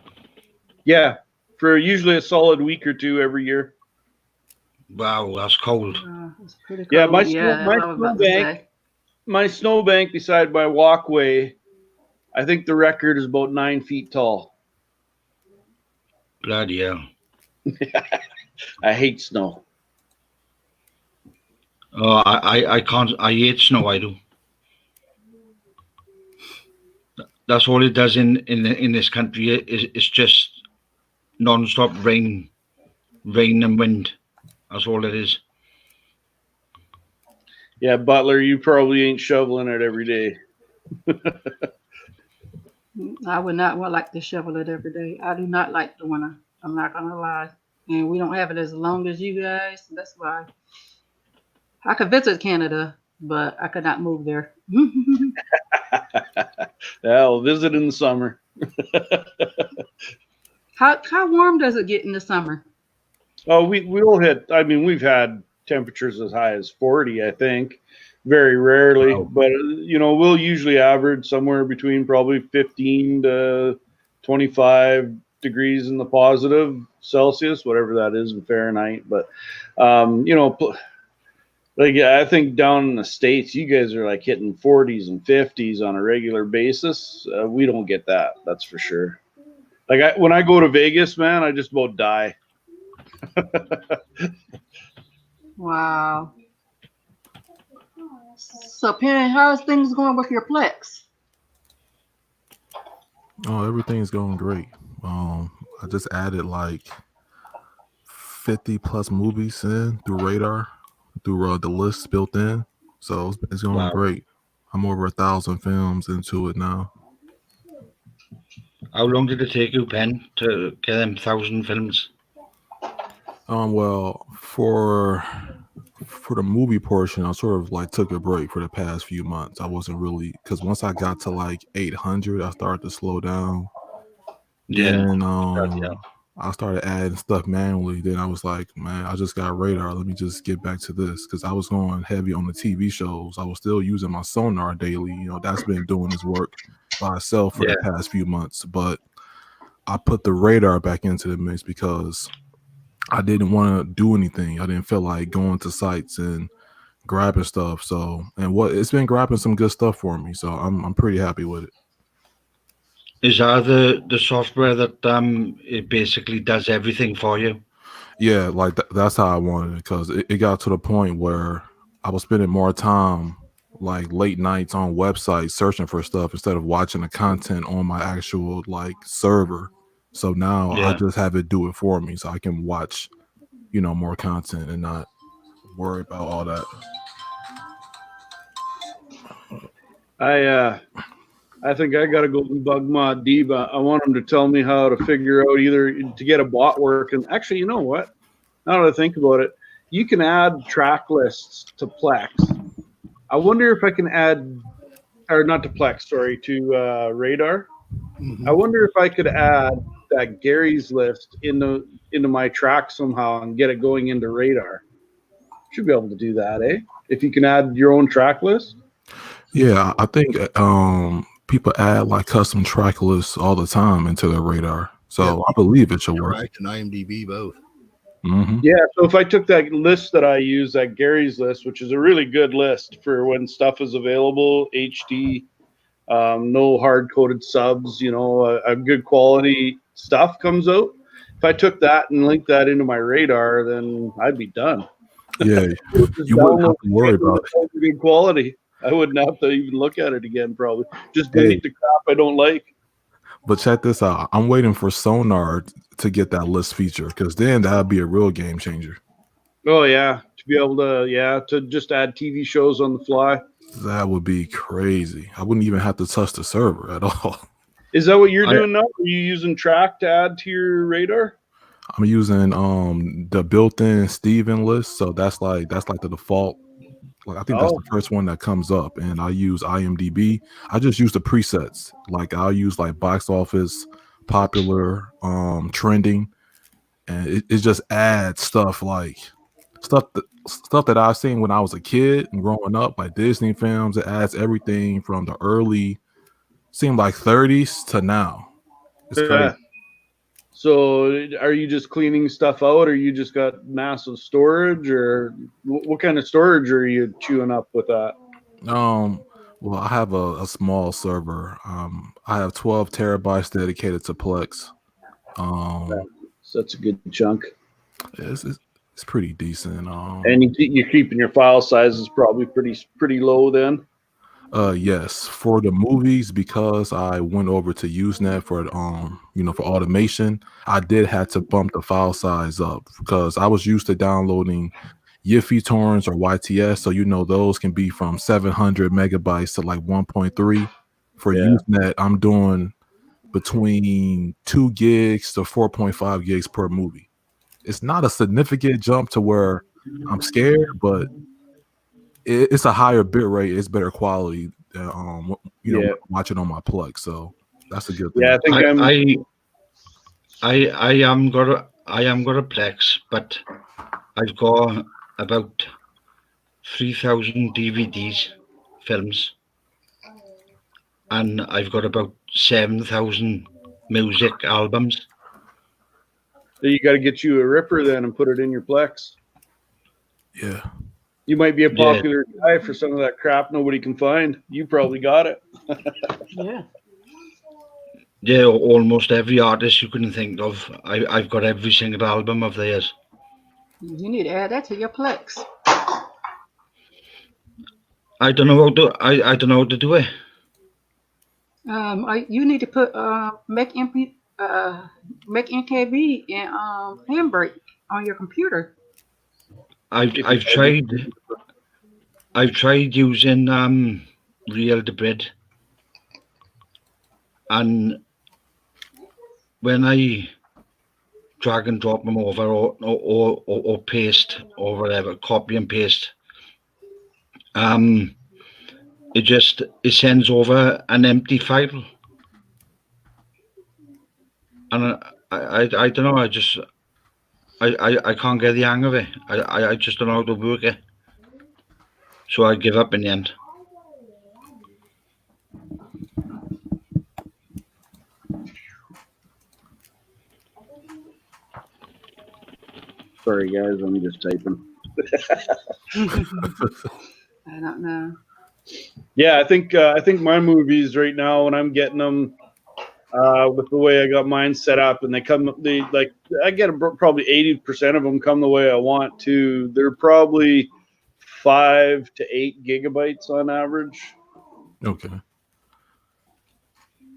Yeah, for usually a solid week or two every year. Wow, that's cold. It's pretty cold. Yeah, my snowbank beside my walkway, I think the record is about 9 feet tall. Bloody hell. I hate snow. Oh, I can't. I hate snow. I do. That's all it does in this country. It's just non-stop rain and wind. That's all it is. Yeah, Butler, you probably ain't shoveling it every day. I would not like to shovel it every day. I do not like the winter. I'm not gonna lie. And we don't have it as long as you guys. That's why I could visit Canada, but I could not move there. I'll visit in the summer. How warm does it get in the summer? Oh, we'll hit. I mean, we've had temperatures as high as 40, I think. Very rarely, Wow. but we'll usually average somewhere between probably 15 to 25 degrees in the positive Celsius, whatever that is in Fahrenheit. But I think down in the States, you guys are like hitting 40s and 50s on a regular basis. We don't get that. That's for sure. Like when I go to Vegas, man, I just about die. Wow. So, Penny, how's things going with your Plex? Oh, everything's going great. I just added like 50 plus movies in through Radar, through the list built in. So it's going Wow. great. I'm over 1,000 films into it now. How long did it take you, Penn, to get them 1,000 films? Well, for the movie portion, I sort of like took a break for the past few months. I wasn't really, because once I got to like 800, I started to slow down. Yeah. Then Yeah. I started adding stuff manually. Then I was like, man, I just got Radar. Let me just get back to this, because I was going heavy on the TV shows. I was still using my Sonar daily. That's been doing its work by itself for the past few months. But I put the Radar back into the mix because I didn't want to do anything. I didn't feel like going to sites and grabbing stuff. So, and it's been grabbing some good stuff for me. So I'm pretty happy with it. Is that the software that it basically does everything for you? Yeah, like that's how I wanted it, because it got to the point where I was spending more time like late nights on websites searching for stuff instead of watching the content on my actual like server. So now I just have it do it for me, so I can watch, more content and not worry about all that. I think I got to go and bug Mod D, but I want him to tell me how to figure out either to get a bot working. Actually, you know what? Now that I think about it, you can add track lists to Plex. I wonder if I can add, or not to Plex, sorry, to Radar. I wonder if I could add that Gary's list into my track somehow and get it going into Radar. Should be able to do that, eh? If you can add your own track list. Yeah, I think people add like custom track lists all the time into their Radar, so I believe it should work. Right, and IMDb both. Yeah, so if I took that list that I use, that Gary's list, which is a really good list for when stuff is available, HD, no hard-coded subs, a good quality stuff comes out. If I took that and linked that into my Radar, then I'd be done. Yeah, you wouldn't have to worry about it. Good quality. I wouldn't have to even look at it again, probably. Just delete the crap I don't like. But check this out. I'm waiting for Sonar to get that list feature, because then that'd be a real game changer. Oh, yeah. To be able to just add TV shows on the fly. That would be crazy. I wouldn't even have to touch the server at all. Is that what you're doing now? Are you using Track to add to your Radar? I'm using the built-in Steven list, so that's like the default. Like, I think that's the first one that comes up, and I use IMDb. I just use the presets. Like, I'll use like box office, popular, trending, and it just adds stuff that I've seen when I was a kid and growing up, like Disney films. It adds everything from the early, seemed like 30s to now. It's crazy. So are you just cleaning stuff out, or you just got massive storage, or what kind of storage are you chewing up with that? Well, I have a small server. I have 12 terabytes dedicated to Plex. So that's a good chunk. It's pretty decent. And you're keeping your file sizes probably pretty low then. Yes, for the movies, because I went over to Usenet for for automation. I did have to bump the file size up because I was used to downloading Yiffy torrents or YTS, so those can be from 700 megabytes to like 1.3. For Usenet, I'm doing between 2 gigs to 4.5 gigs per movie. It's not a significant jump to where I'm scared, but it's a higher bit rate. It's better quality. Watching on my Plex, so that's a good thing. Yeah, I think I am got a Plex, but I've got about 3,000 DVDs, films, and I've got about 7,000 music albums. So you got to get you a ripper then and put it in your Plex. Yeah. You might be a popular guy for some of that crap nobody can find. You probably got it. Yeah. Yeah, almost every artist you can think of. I've got every single album of theirs. You need to add that to your Plex. I don't know how to do it. You need to put make NKV and Handbrake on your computer. I've tried using Real Debrid, and when I drag and drop them over or paste or whatever, copy and paste, it sends over an empty file, and I don't know. I can't get the hang of it. I just don't know how to work it. So I give up in the end. Sorry, guys, I'm just typing. I don't know. Yeah, I think my movies right now, when I'm getting them with the way I got mine set up, and I get probably 80% of them come the way I want to. They're probably 5 to 8 gigabytes on average. Okay.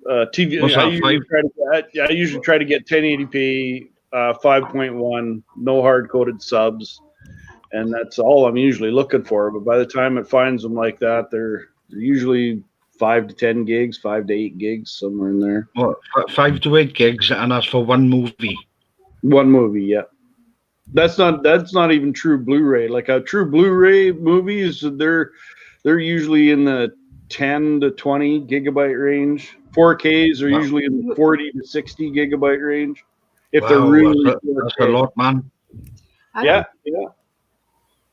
TV. I usually try to get 1080p, 5.1, no hard coded subs, and that's all I'm usually looking for. But by the time it finds them like that, they're usually 5 to 10 gigs, 5 to 8 gigs, somewhere in there. Well, 5 to 8 gigs, and that's for one movie. One movie, yeah. That's not even true Blu-ray. Like a true Blu-ray movies, they're usually in the 10 to 20 gigabyte range. 4Ks are Wow. usually in the 40 to 60 gigabyte range. If they're Wow, really that's a 4K. lot, man. Yeah.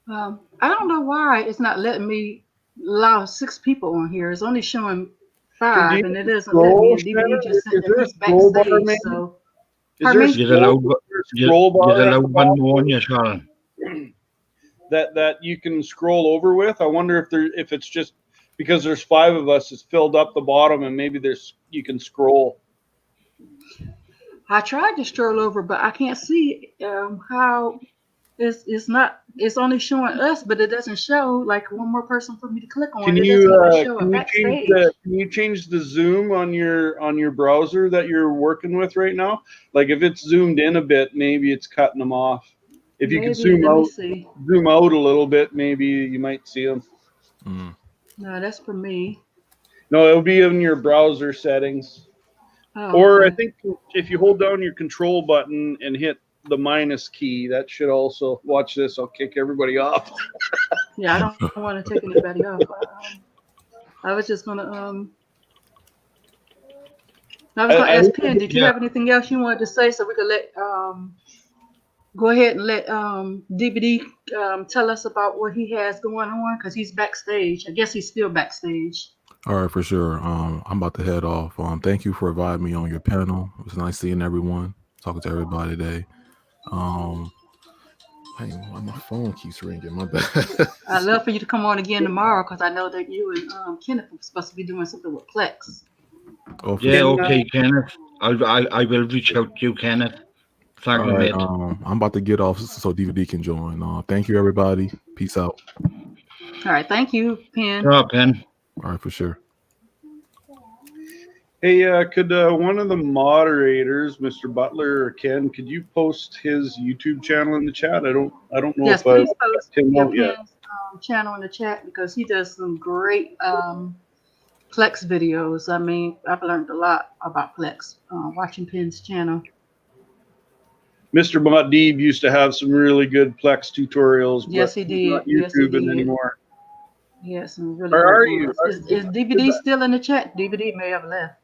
I don't know why it's not letting me allow 6 people on here. It's only showing 5, and it doesn't let me. And DVD just sent Is that there a he's scroll bar, backstage. maybe? So, Is pardon there a me? You'd allow, scroll bar you'd at allow the one bottom more on you, Sharon. that you can scroll over with? I wonder if it's just because there's 5 of us, it's filled up the bottom, and maybe you can scroll. I tried to stroll over, but I can't see how it's only showing us, but it doesn't show like one more person for me to click on. Can It you doesn't even show a can backstage. you change the zoom on your browser that you're working with right now? Like if it's zoomed in a bit, maybe it's cutting them off. If you can Maybe, let me see. zoom out a little bit, maybe you might see them. Mm. No, that's for me. No, it'll be in your browser settings. Oh, Or I okay. think if you hold down your control button and hit the minus key, that should also, watch this, I'll kick everybody off. Yeah, I don't want to take anybody off. I was just gonna I was gonna I ask Penn, did you Yeah. have anything else you wanted to say so we could let go ahead and let DVD tell us about what he has going on, because he's backstage. I guess he's still backstage. All right, for sure. I'm about to head off. Thank you for inviting me on your panel. It was nice seeing everyone, talking to everybody today. Hey, my phone keeps ringing. My bad. I'd love for you to come on again tomorrow, because I know that you and Kenneth were supposed to be doing something with Plex. Oh, for Yeah, sure. okay, Kenneth. I will reach out to you, Kenneth. Thank you, All right. mate. I'm about to get off so DVD can join. Thank you, everybody. Peace out. All right, thank you, Penn. All right, Penn. All right, for sure. Hey, could one of the moderators, Mr. Butler or Ken, could you post his YouTube channel in the chat? I don't know Yes, if I've please post him out yet. Penn's channel in the chat, because he does some great Plex videos. I mean, I've learned a lot about Plex watching Penn's channel. Mr. Deeb used to have some really good Plex tutorials, Yes, but he he's not did. Yes, he YouTubing did. anymore. He has some really Or are good you? ones. Is DVD still in the chat? DVD may have left.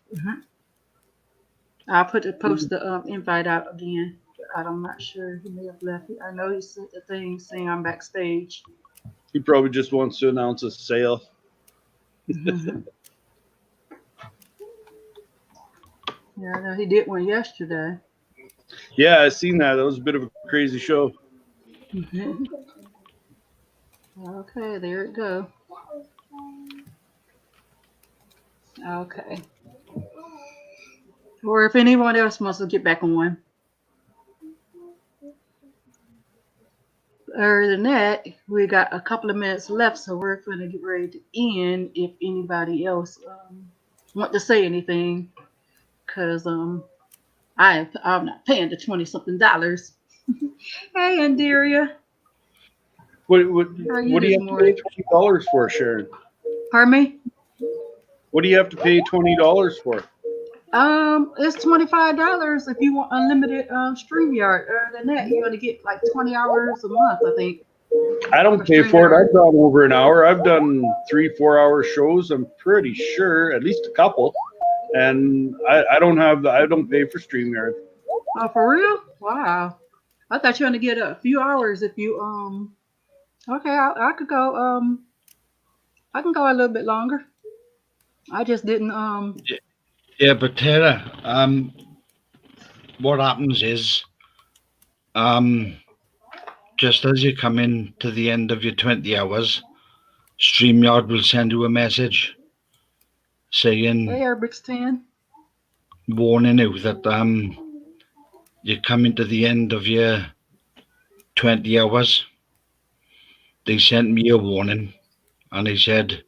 I'll post the invite out again. I'm not sure. He may have left. I know he sent the thing saying I'm backstage. He probably just wants to announce a sale. Yeah, I know he did one yesterday. Yeah, I seen that. That was a bit of a crazy show. Okay, there it go. Okay. Or if anyone else wants to get back on. Other than that, we got a couple of minutes left, so we're going to get ready to end. If anybody else want to say anything, because I'm not paying the $20-something. Hey, Andaria. What How are you do you this have to pay morning? $20 for, Sharon? Pardon me? What do you have to pay $20 for? It's $25 if you want unlimited StreamYard. Other than that, you're gonna get like 20 hours a month, I think. I don't pay for it. I've done over an hour. I've done 3-4 hour shows. I'm pretty sure, at least a couple. And I don't pay for StreamYard. Oh, for real? Wow. I thought you were gonna get a few hours if you Okay, I could go I can go a little bit longer. I just didn't Yeah, but Tara, what happens is, just as you come in to the end of your 20 hours, StreamYard will send you a message saying, Hey, Airbix 10. warning you that you're coming to the end of your 20 hours. They sent me a warning, and they said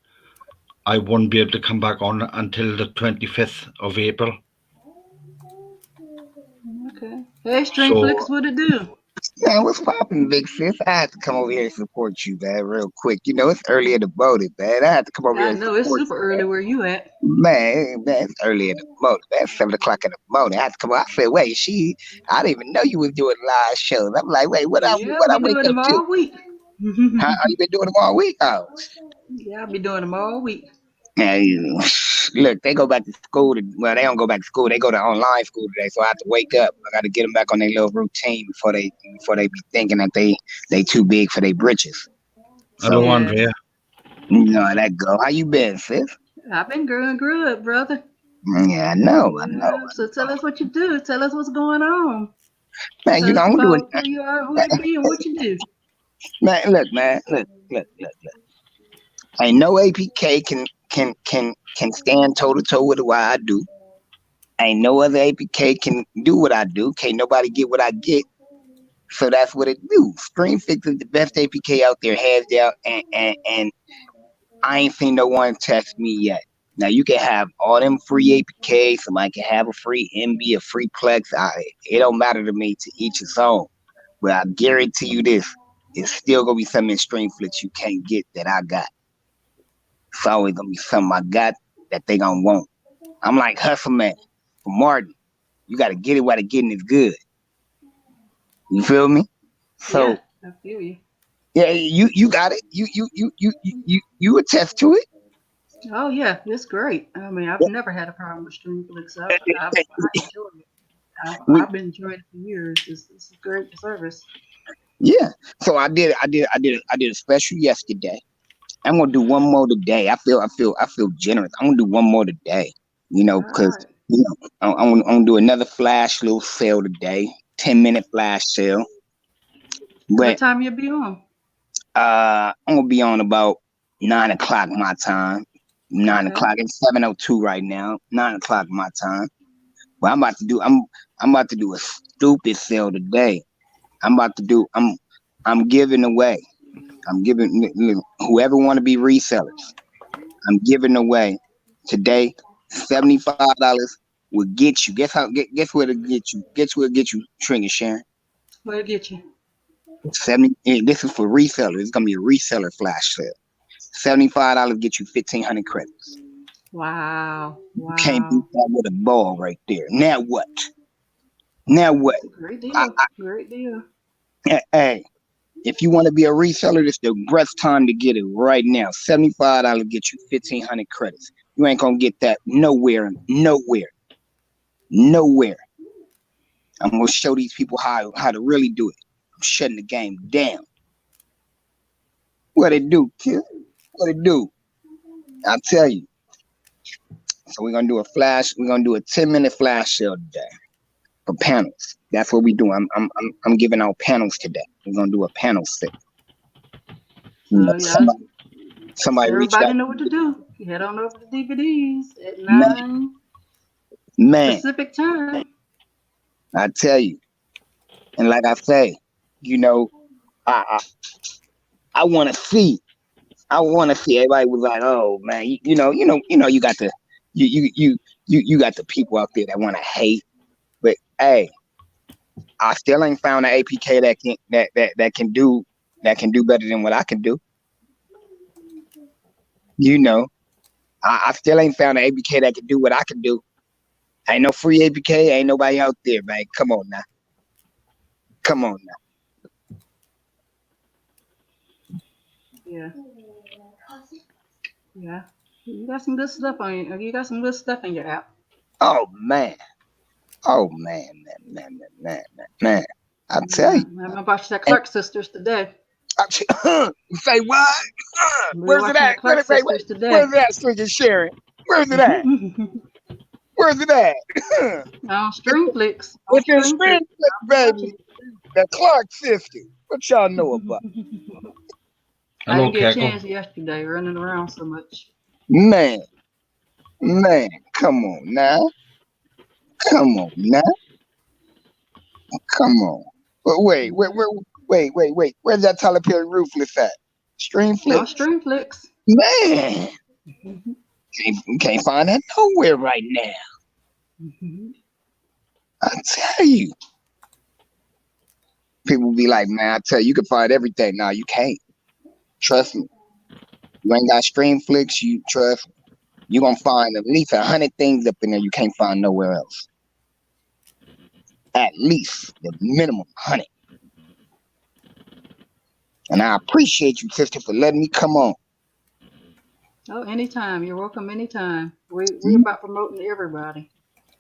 I won't be able to come back on until the 25th of April. Okay. Hey, Streamflix, what it do? Man, what's poppin', big sis? I had to come over here and support you, man, real quick. You know, it's early in the morning, man. I had to come over here I and know it's support super you, early man. where you at. Man, it's early in the morning, man. It's 7 o'clock in the morning. I had to come over. I said, wait, I didn't even know you was doing live shows. I'm like, wait, Yeah, I've what I been wake doing up them to? all week. How you been doing them all week? Oh, Yeah, I've been doing them all week. man, look, they go back to school. Well, they don't go back to school. They go to online school today, so I have to wake up. I got to get them back on their little routine before they be thinking that they too big for their britches. Hello, So, Yeah, Andrea. you know how that go. How you been, sis? I've been growing good, brother. Yeah, I know. Yeah, so tell us what you do. Tell us what's going on. Man, Tell us I'm doing. about who you are, who you be, and what you do. Man, look, man, look. Ain't no APK can stand toe to toe with what I do. Ain't no other APK can do what I do. Can't nobody get what I get. So that's what it do. StreamFix is the best APK out there, hands down, and I ain't seen no one test me yet. Now you can have all them free APKs. Somebody can have a free MB, a free Plex. It don't matter to me. To each his own. But I guarantee you this: it's still gonna be something in StreamFlix you can't get that I got. It's always gonna be something I got that they gonna want. I'm like Hustle Man from Martin. You gotta get it while the getting is good. You feel me? Yeah, So I feel you. yeah, you got it. You attest to it. Oh yeah, it's great. I mean, I've never had a problem with Streamflix. I enjoy it. We I've been enjoying it for years. It's a great service. yeah. So I did a special yesterday. I'm gonna do one more today. I feel generous. I'm gonna do one more today. You know, All because right. I'm gonna do another flash little sale today. 10-minute flash sale. What But time you be on? I'm gonna be on about 9 o'clock my time. 9 o'clock. Okay. It's 7:02 right now. 9 o'clock my time. But I'm about to do a stupid sale today. I'm giving away. I'm giving whoever want to be resellers. I'm giving away today $75 will get you. Guess what it'll get you? Guess what it'll get you, Tring and Sharon? Where'll get you? 70. This is for resellers. It's gonna be a reseller flash sale. $75 get you 1,500 credits. Wow. You can't beat Wow. that with a ball right there. Now what? Now what? Great I, deal. Great deal. hey, if you want to be a reseller, this is the best time to get it right now. $75 get you 1,500 credits. You ain't gonna get that nowhere. I'm gonna show these people how to really do it. I'm shutting the game down. What it do, kid? What it do? I'll tell you. So we're gonna do a 10-minute flash sale today for panels. That's what we do. I'm giving out panels today. We're gonna do a panel sale. You know, So yeah, somebody reached everybody out. know what to do. Head on over to DVDs at Man, 9 man, Pacific time. I tell you. And like I say, you know, I want to see. Everybody was like, oh man, you know, you got the you got the people out there that want to hate, but hey, I still ain't found an APK that can do better than what I can do. You know, I still ain't found an APK that can do what I can do. Ain't no free APK, ain't nobody out there, man. Come on now. Yeah. Yeah. You got some good stuff on you. You got some good stuff in your app. Oh man. Man. I tell Yeah. you. I'm watching that And Clark Sisters today. say what? We're Where's it watching at? the Clark Wait. Sisters Where's today. it at, Swinging Sharon? Where's it at? Where's it at? On it's, Streamflix. On it's in Streamflix. Springfield, I've been watching baby. The Clark sisters. What y'all know about? it. I Hello, didn't get a Keiko. chance yesterday running around so much. Man, come on now. Come on. But wait. Yeah. Where's that Tyler Perry Ruthless at? On Streamflix? Streamflix. Man, can't find that nowhere right now. I tell you. People be like, man, I tell you, you can find everything. No, you can't. Trust me. You ain't got Streamflix, you trust me. You gonna find at least 100 things up in there you can't find nowhere else. At least the minimum 100. And I appreciate you, sister, for letting me come on. Oh, anytime. You're welcome anytime. We're about promoting everybody.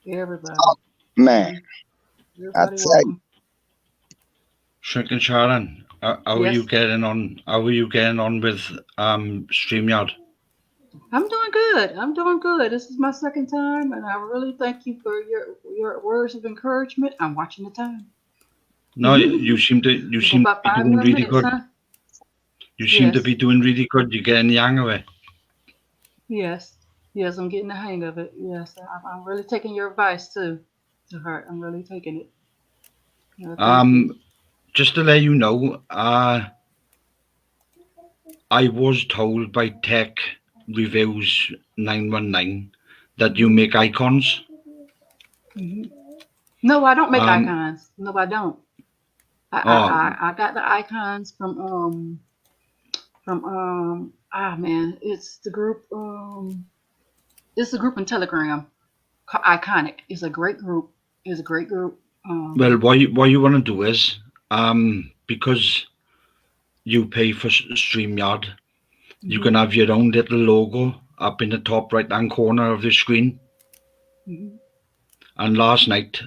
Everybody. Oh, man, Everybody I tell welcome. Shrinking Sharon, how are Yes. you getting on? How are you getting on with StreamYard? I'm doing good. I'm doing good. This is my second time, and I really thank you for your words of encouragement. I'm watching the time. No, you seem to We've be about 5 doing more really minutes, good. huh? You seem to Yes. be doing really good. You're getting the hang of it. Yes. Yes, I'm getting the hang of it. Yes, I'm really taking your advice too to heart. I'm really taking it. Thank you. Just to let you know, I was told by Tech Reviews 919 that you make icons. No, I don't make icons. No, I don't. Oh, I got the icons from man, it's the group in Telegram. Iconic. It's a great group. It's a great group. well, what you want to do is, because you pay for StreamYard, you can have your own little logo up in the top right hand corner of the screen. And last night,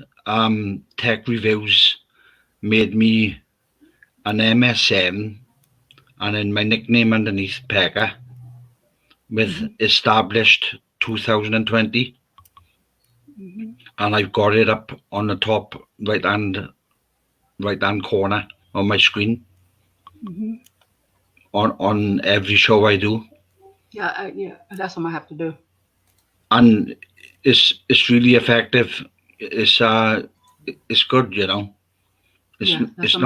Tech Reviews made me an MS7 and then my nickname underneath Pekka with established 2020. And I've got it up on the top right hand corner on my screen on every show I do. Yeah, that's what I have to do. And it's really effective. It's good, you know. It's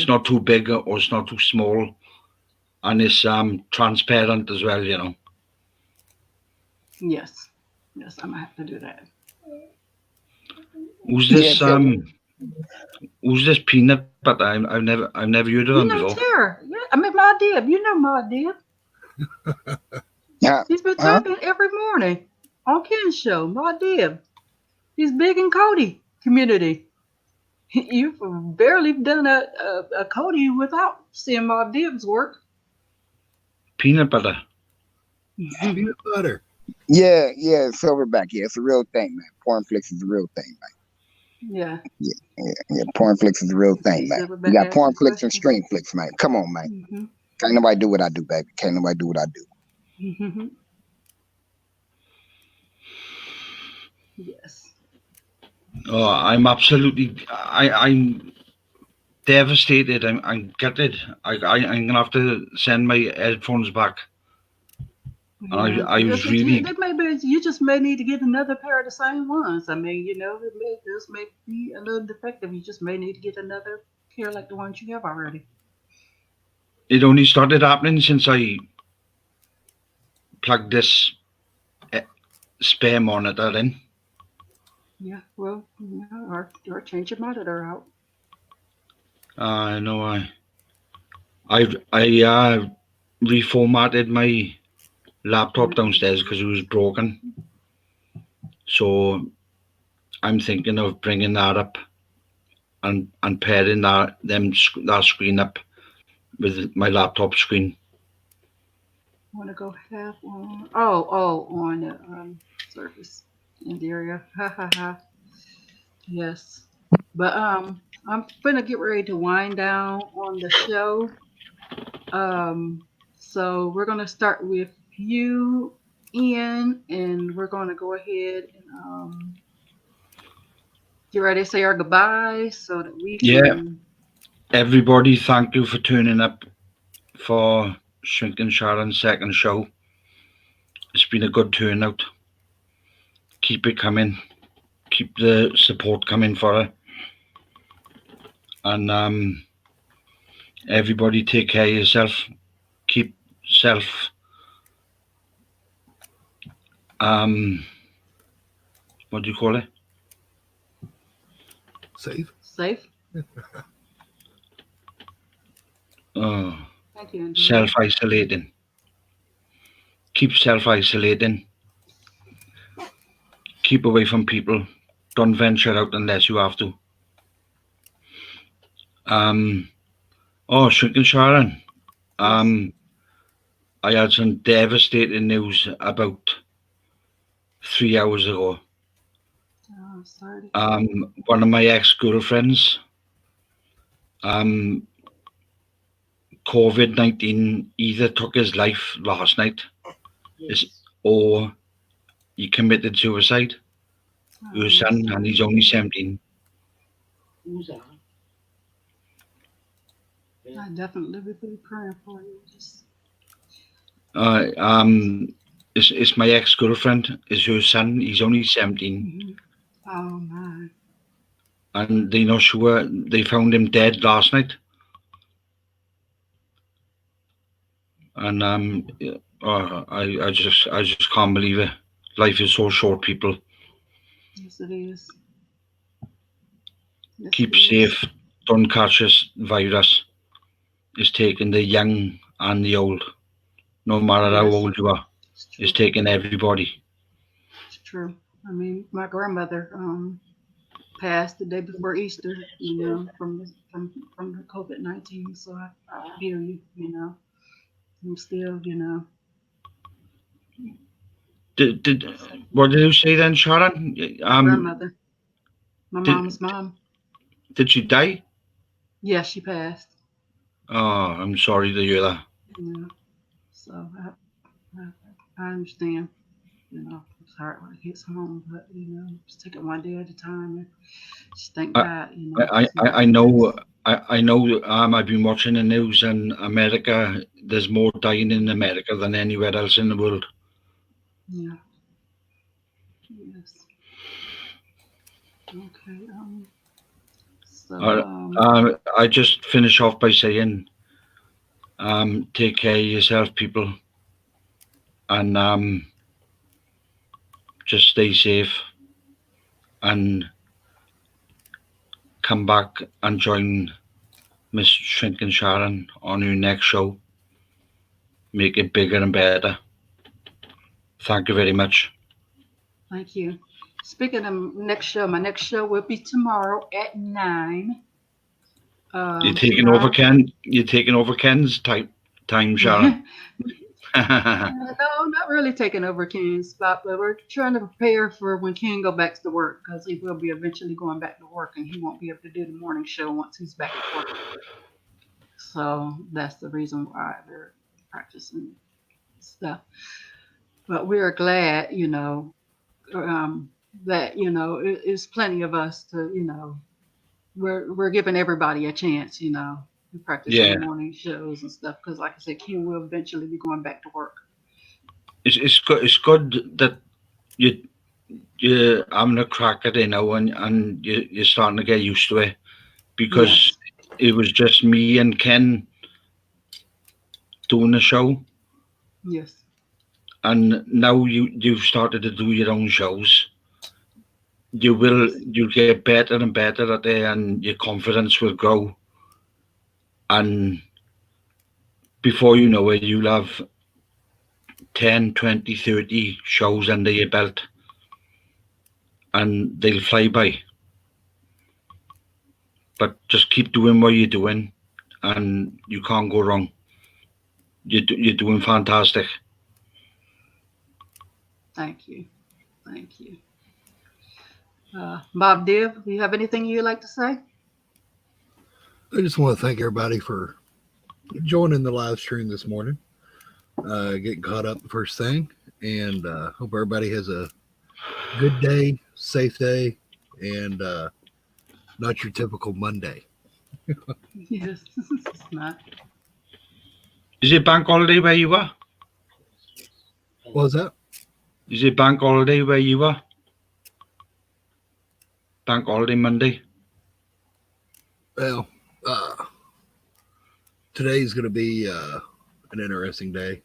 not too big or it's not too small, and it's transparent as well, you know. Yes, I'm gonna have to do that. Who's this? Who's this peanut butter? I've never heard of them before. Tara. Yeah, I mean Ma Dib. You know Ma Dib. Yeah. He's been talking every morning on Ken's show. Ma Dib. He's big in Cody community. You've barely done a Cody without seeing Ma Dib's work. Peanut butter. Peanut butter. Yeah, Silverback. Yeah, it's a real thing, man. Pornflix is a real thing, man. Yeah. Pornflix is a real thing, man. You got Pornflix and Streamflix, man. Come on, man. Can't nobody do what I do, baby. Can't nobody do what I do. Yes. Oh, I'm absolutely. I'm devastated. I'm gutted. I'm gonna have to send my headphones back. Yeah. I was really. You just may need to get another pair of the same ones. I mean, this may be a little defective. You just may need to get another pair like the ones you have already. It only started happening since I plugged this spare monitor in. Yeah, well, or change your monitor out. I know. I reformatted my laptop downstairs because it was broken. So I'm thinking of bringing that up and pairing that screen up with my laptop screen. Want to go have on? On the Surface in the area. Ha ha ha. Yes, but I'm gonna get ready to wind down on the show. So we're gonna start with you, Ian, and we're gonna go ahead and get ready to say our goodbyes so that we can. Yeah. Everybody, thank you for tuning up for Shrinking Sharon's second show. It's been a good turnout. Keep it coming. Keep the support coming for her. And everybody take care of yourself. Keep self what do you call it? Safe. Thank you, Andrea. self-isolating. Keep self-isolating. Keep away from people. Don't venture out unless you have to. Shrinking Sharon. Yes. I had some devastating news about 3 hours ago. Oh, sorry to hear. One of my ex-girlfriends, COVID-19 either took his life last night, or he committed suicide. Oh, His son, sorry and he's to only hear. 17. I definitely will be praying for you. Just It's my ex-girlfriend. It's her son. He's only 17, oh my. and they're not sure. They found him dead last night, and I just can't believe it. Life is so short, people. Yes, it is. Yes, Keep it is. safe. Don't catch this virus. It's taking the young and the old. No matter how Yes, old you are, it's true. it's taking everybody. It's true. I mean, my grandmother passed the day before Easter, you know, from the COVID-19. So I feel you, you know. I'm still, you know. What did you say then, Sharon? Grandmother, my Did mom's mom. did she die? Yeah, she passed. Oh, I'm sorry to hear that. Yeah. So I understand. You know, it's hard when it hits home, but you know, just take it one day at a time and just thank God. You know, I know. I know. I've been watching the news in America. There's more dying in America than anywhere else in the world. Yeah. Yes. Okay. So I just finish off by saying, take care of yourself, people, and just stay safe, and come back and join Miss Shrinking Sharon on her next show. Make it bigger and better. Thank you very much. thank you. Speaking of next show, my next show will be tomorrow at 9. You're taking over Ken. You're taking over Ken's time, Sharon. No, not really taking over Ken's spot, but we're trying to prepare for when Ken go back to work, because he will be eventually going back to work, and he won't be able to do the morning show once he's back at work. So that's the reason why we're practicing stuff. But we're glad, you know, that you know it's plenty of us to, you know, we're giving everybody a chance, you know. We practice Yeah. the morning shows and stuff because, like I said, Ken will eventually be going back to work. It's good that you're having a crack at it now, and you're starting to get used to it, because it was just me and Ken doing the show, Yes. and now you've started to do your own shows. You'll get better and better at it, and your confidence will grow, and before you know it, you'll have 10, 20, 30 shows under your belt, and they'll fly by. But just keep doing what you're doing, and you can't go wrong. You're doing fantastic. Thank you. Thank you. Bob Div, do you have anything you'd like to say? I just want to thank everybody for joining the live stream this morning, getting caught up the first thing, and hope everybody has a good day, safe day, and not your typical Monday. Yes, it's not. Is it bank holiday where you are? What was that? Is it bank holiday where you are? Bank holiday Monday? Well, today's going to be an interesting day.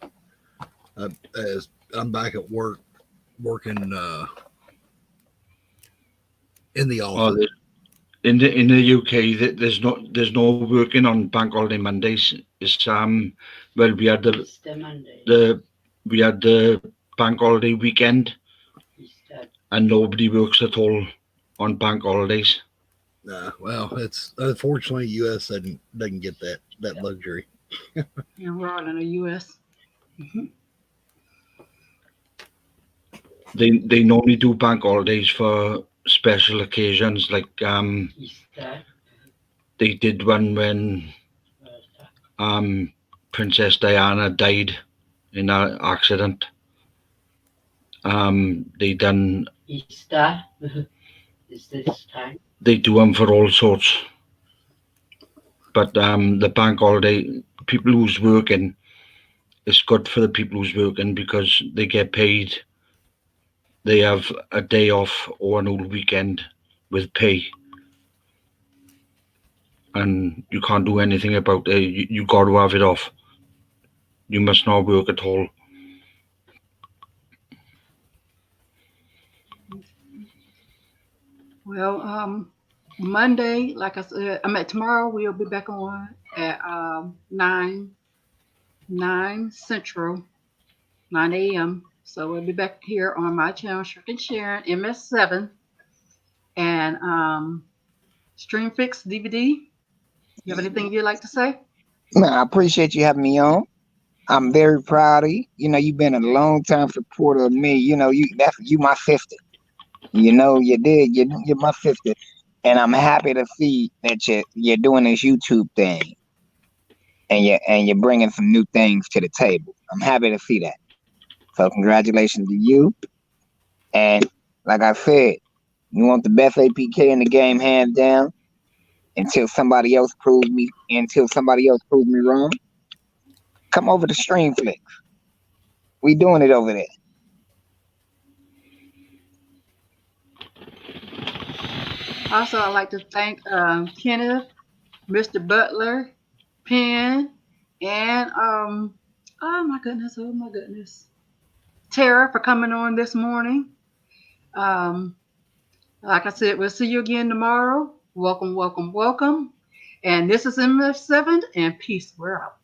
As I'm back at work, working in the office. In the UK, there's no working on bank holiday Mondays. is well, we had Easter Monday. we had the bank holiday weekend, Easter. and nobody works at all on bank holidays. Well, it's unfortunately U.S. doesn't get that luxury. Yeah, we're all in the U.S. They normally do bank holidays for special occasions, like Easter. they did one when Princess Diana died in an accident. They done Easter is this time. they do them for all sorts. But the bank holiday, people who's working, it's good for the people who's working because they get paid. They have a day off or an whole weekend with pay. And you can't do anything about it. You got to have it off. You must not work at all. Well, Monday, like I said, tomorrow we'll be back on at 9 Central, 9 a.m. So we'll be back here on my channel, Shirk and Sharon, MS7, and Stream Fix DVD. You have anything you'd like to say? Man, I appreciate you having me on. I'm very proud of you. You know, you've been a long time supporter of me. You know, you my 50. You know, you're my 50. And I'm happy to see that you're doing this YouTube thing. And you're bringing some new things to the table. I'm happy to see that. So congratulations to you. And like I said, you want the best APK in the game, hands down. Until somebody else proves me wrong, come over to Streamflix. We doing it over there. Also, I'd like to thank Kenneth, Mr. Butler, Penn, and oh my goodness, Tara for coming on this morning. Like I said, we'll see you again tomorrow. Welcome. And this is MS7 and peace. We're out.